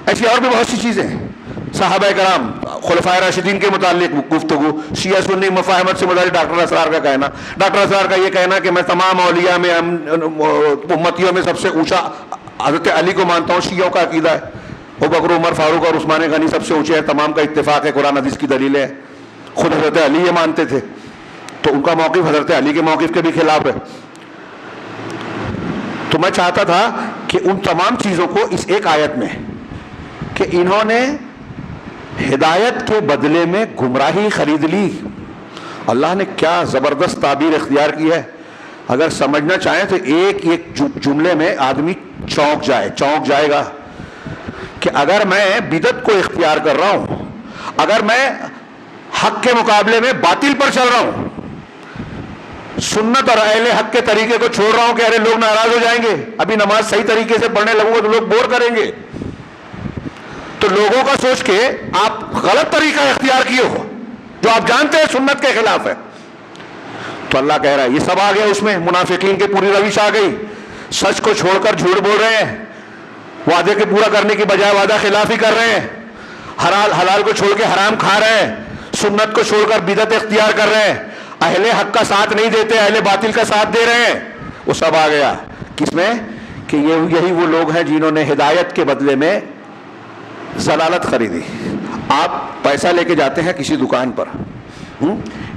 ایسی اور بھی بہت سی چیزیں ہیں، صحابہ کرام خلفائے راشدین کے متعلق گفتگو، شیعہ سنی مفاہمت سے متعلق ڈاکٹر اسرار کا کہنا، ڈاکٹر اسرار کا یہ کہنا کہ میں تمام اولیاء میں امتیوں میں سب سے اونچا حضرت علی کو مانتا ہوں، شیعوں کا عقیدہ ہے، ابوبکر، عمر، فاروق اور عثمان غنی سب سے اونچے ہیں، تمام کا اتفاق ہے، قرآن حدیث کی دلیلیں ہیں، خود حضرت علی یہ مانتے تھے، تو ان کا موقف حضرت علی کے موقف کے بھی خلاف ہے۔ تو میں چاہتا تھا کہ ان تمام چیزوں کو اس ایک آیت میں، کہ انہوں نے ہدایت کے بدلے میں گمراہی خرید لی، اللہ نے کیا زبردست تعبیر اختیار کی ہے، اگر سمجھنا چاہیں تو ایک ایک جملے میں آدمی چونک جائے گا کہ اگر میں بدعت کو اختیار کر رہا ہوں، اگر میں حق کے مقابلے میں باطل پر چل رہا ہوں، سنت اور اہل حق کے طریقے کو چھوڑ رہا ہوں کہ ارے لوگ ناراض ہو جائیں گے، ابھی نماز صحیح طریقے سے پڑھنے لگوں گا تو لوگ بور کریں گے، تو لوگوں کا سوچ کے آپ غلط طریقہ اختیار کیے ہو جو آپ جانتے ہیں سنت کے خلاف ہے، تو اللہ کہہ رہا ہے یہ سب آ گیا، اس میں منافقین کی پوری روش آ گئی، سچ کو چھوڑ کر جھوٹ بول رہے ہیں، وعدے کے پورا کرنے کی بجائے وعدہ خلافی کر رہے ہیں، حلال کو چھوڑ کے حرام کھا رہے ہیں، سنت کو چھوڑ کر بدعت اختیار کر رہے ہیں، اہل حق کا ساتھ نہیں دیتے، اہل باطل کا ساتھ دے رہے ہیں، وہ سب آ گیا کس میں کہ یہی وہ لوگ ہیں جنہوں نے ہدایت کے بدلے میں ضلالت خریدی۔ آپ پیسہ لے کے جاتے ہیں کسی دکان پر،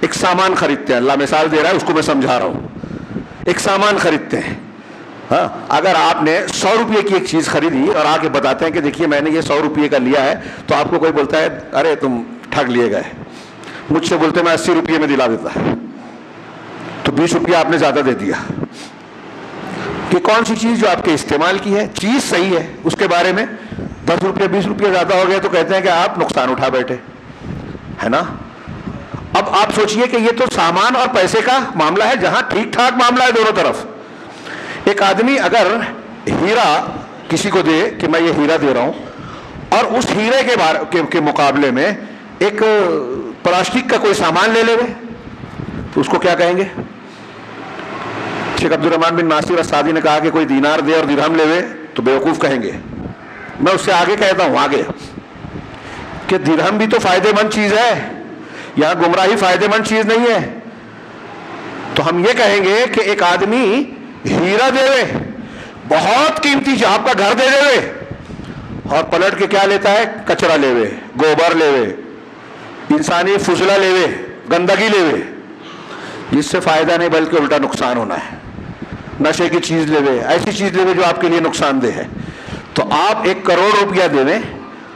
ایک سامان خریدتے ہیں، اللہ مثال دے رہا ہے اس کو میں سمجھا رہا ہوں، ایک سامان خریدتے ہیں، اگر آپ نے 100 روپے کی ایک چیز خریدی اور آ کے بتاتے ہیں کہ دیکھیے میں نے یہ 100 روپے کا لیا ہے، تو آپ کو کوئی بولتا ہے ارے تم ٹھگ لیے گئے، مجھ سے بولتے میں 80 روپے میں دلا دیتا، تو 20 روپیہ آپ نے زیادہ دے دیا، کہ کون سی چیز جو آپ کے استعمال کی ہے، چیز صحیح ہے، اس کے بارے میں 10 روپیہ 20 روپیہ زیادہ ہو گیا تو کہتے ہیں کہ آپ نقصان اٹھا بیٹھے، ہے نا۔ اب آپ سوچئے کہ یہ تو سامان اور پیسے کا معاملہ ہے جہاں ٹھیک ٹھاک معاملہ ہے دونوں طرف۔ ایک آدمی اگر ہیرا کسی کو دے کہ میں یہ ہیرا دے رہا ہوں، اور اس ہیرے کے مقابلے میں ایک پلاسٹک کا کوئی سامان لے لے تو اس کو کیا کہیں گے؟ شیخ عبد الرحمن بن ناصر السعدی نے کہا کہ کوئی دینار دے اور درہم لے تو بیوقوف کہیں گے۔ میں اس سے آگے کہتا ہوں آگے کہ درہم بھی تو فائدے مند چیز ہے، یہاں گمراہی فائدے مند چیز نہیں ہے، تو ہم یہ کہیں گے کہ ایک آدمی ہیرا دے بہت قیمتی چیز، آپ کا گھر دے اور پلٹ کے کیا لیتا ہے؟ کچرا لے گوبر لے انسانی فضلہ لے گندگی لے، جس سے فائدہ نہیں بلکہ الٹا نقصان ہونا ہے، نشے کی چیز لے ایسی چیز لے جو آپ کے لیے نقصان دہ ہے، تو آپ 1 کروڑ روپیہ دے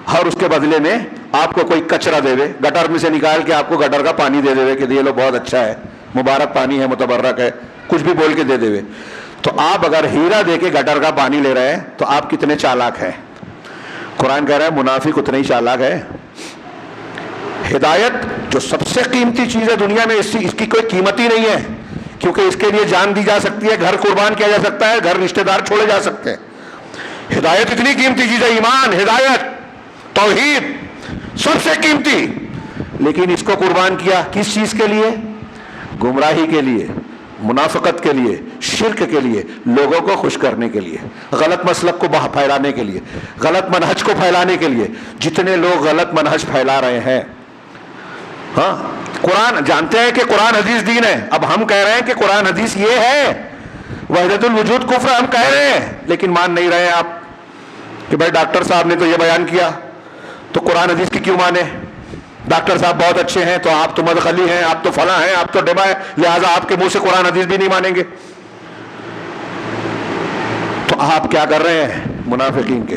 اور اس کے بدلے میں آپ کو کوئی کچرا دے گٹر میں سے نکال کے آپ کو گٹر کا پانی دے کہ یہ لو بہت اچھا ہے، مبارک پانی ہے، متبرک ہے، کچھ بھی بول کے دے تو آپ اگر ہیرا دے کے گٹر کا پانی لے رہے ہیں تو آپ کتنے چالاک ہیں۔ قرآن کہہ رہا ہے منافق اتنے ہی چالاک ہے۔ ہدایت جو سب سے قیمتی چیز ہے دنیا میں، اس کی کوئی قیمت ہی نہیں ہے، کیونکہ اس کے لیے جان دی جا سکتی ہے، گھر قربان کیا جا سکتا ہے، گھر رشتہ دار چھوڑے جا سکتے ہیں۔ ہدایت اتنی قیمتی چیز ہے، ایمان، ہدایت، توحید سب سے قیمتی، لیکن اس کو قربان کیا کس چیز کے لیے؟ گمراہی کے لیے، منافقت کے لیے، شرک کے لیے، لوگوں کو خوش کرنے کے لیے، غلط مسلک کو پھیلانے کے لیے، غلط منہج کو پھیلانے کے لیے۔ جتنے لوگ غلط منہج پھیلا رہے ہیں، قرآن جانتے ہیں کہ قرآن حدیث دین ہے، اب ہم کہہ رہے ہیں کہ قرآن حدیث یہ ہے، وحدت الوجود کفر ہم کہہ رہے ہیں، لیکن مان نہیں رہے ہیں آپ کہ بھائی ڈاکٹر صاحب نے تو یہ بیان کیا تو قرآن حدیث کی کیوں مانے؟ ڈاکٹر صاحب بہت اچھے ہیں تو آپ تو مدخلی ہیں، آپ تو فلاں ہیں، آپ تو ڈبا ہے، لہٰذا آپ کے منہ سے قرآن حدیث بھی نہیں مانیں گے۔ تو آپ کیا کر رہے ہیں؟ منافقین کے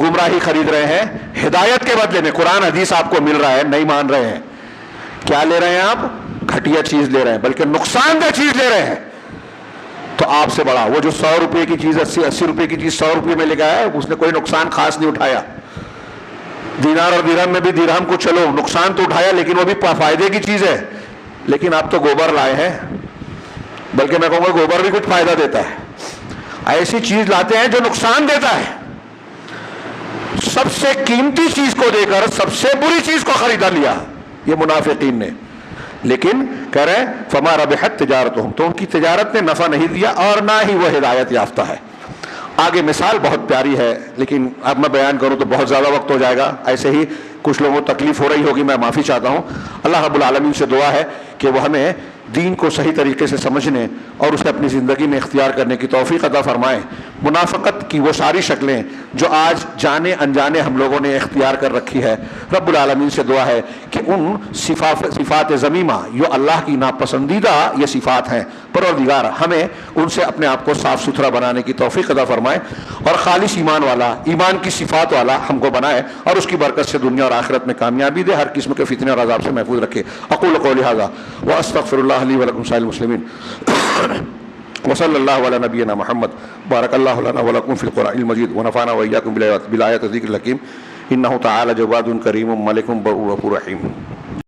گمراہی خرید رہے ہیں ہدایت کے بدلے میں. قرآن حدیث آپ کو مل رہا ہے, نہیں مان رہے ہیں. کیا لے رہے ہیں آپ؟ گھٹیا چیز لے رہے ہیں, بلکہ نقصان دہ چیز لے رہے ہیں. تو آپ سے بڑا وہ جو 100 روپے کی چیز 80 روپے کی چیز 100 روپے میں لے گیا ہے, اس نے کوئی نقصان خاص نہیں اٹھایا. دینار اور درہم میں بھی درہم کو چلو نقصان تو اٹھایا, لیکن وہ بھی فائدے کی چیز ہے. لیکن آپ تو گوبر لائے ہیں, بلکہ میں کہوں گا گوبر بھی کچھ فائدہ دیتا ہے. ایسی چیز لاتے ہیں جو نقصان دیتا ہے. سب سے قیمتی چیز کو دے کر سب سے بری چیز کو خریدا لیا یہ منافقین نے. لیکن کہہ رہے ہیں فما ربحت تجارتہم, تو ان کی تجارت نے نفع نہیں دیا اور نہ ہی وہ ہدایت یافتہ ہے. آگے مثال بہت پیاری ہے, لیکن اب میں بیان کروں تو بہت زیادہ وقت ہو جائے گا. ایسے ہی کچھ لوگوں کو تکلیف ہو رہی ہوگی, میں معافی چاہتا ہوں. اللہ رب العالمین سے دعا ہے کہ وہ ہمیں دین کو صحیح طریقے سے سمجھنے اور اسے اپنی زندگی میں اختیار کرنے کی توفیق عطا فرمائے. منافقت کی وہ ساری شکلیں جو آج جانے انجانے ہم لوگوں نے اختیار کر رکھی ہے, رب العالمین سے دعا ہے کہ ان صفات ذمیمہ جو اللہ کی ناپسندیدہ یہ صفات ہیں, پروردگار ہمیں ان سے اپنے آپ کو صاف ستھرا بنانے کی توفیق عطا فرمائے اور خالص ایمان والا, ایمان کی صفات والا ہم کو بنائے اور اس کی برکت سے دنیا اور آخرت میں کامیابی دے, ہر قسم کے فتنے اور عذاب سے محفوظ رکھے. اقول قولی ھذا واستغفر اللہ لی ولکم سائر المسلمین وصلی اللہ علی نبینا محمد. بارک اللہ لنا ولکم فی القرآن المجید ونفعنا وإیاکم بالآیات الذکر الحکیم. انہ تعالی جواد کریم ملک بر رحیم.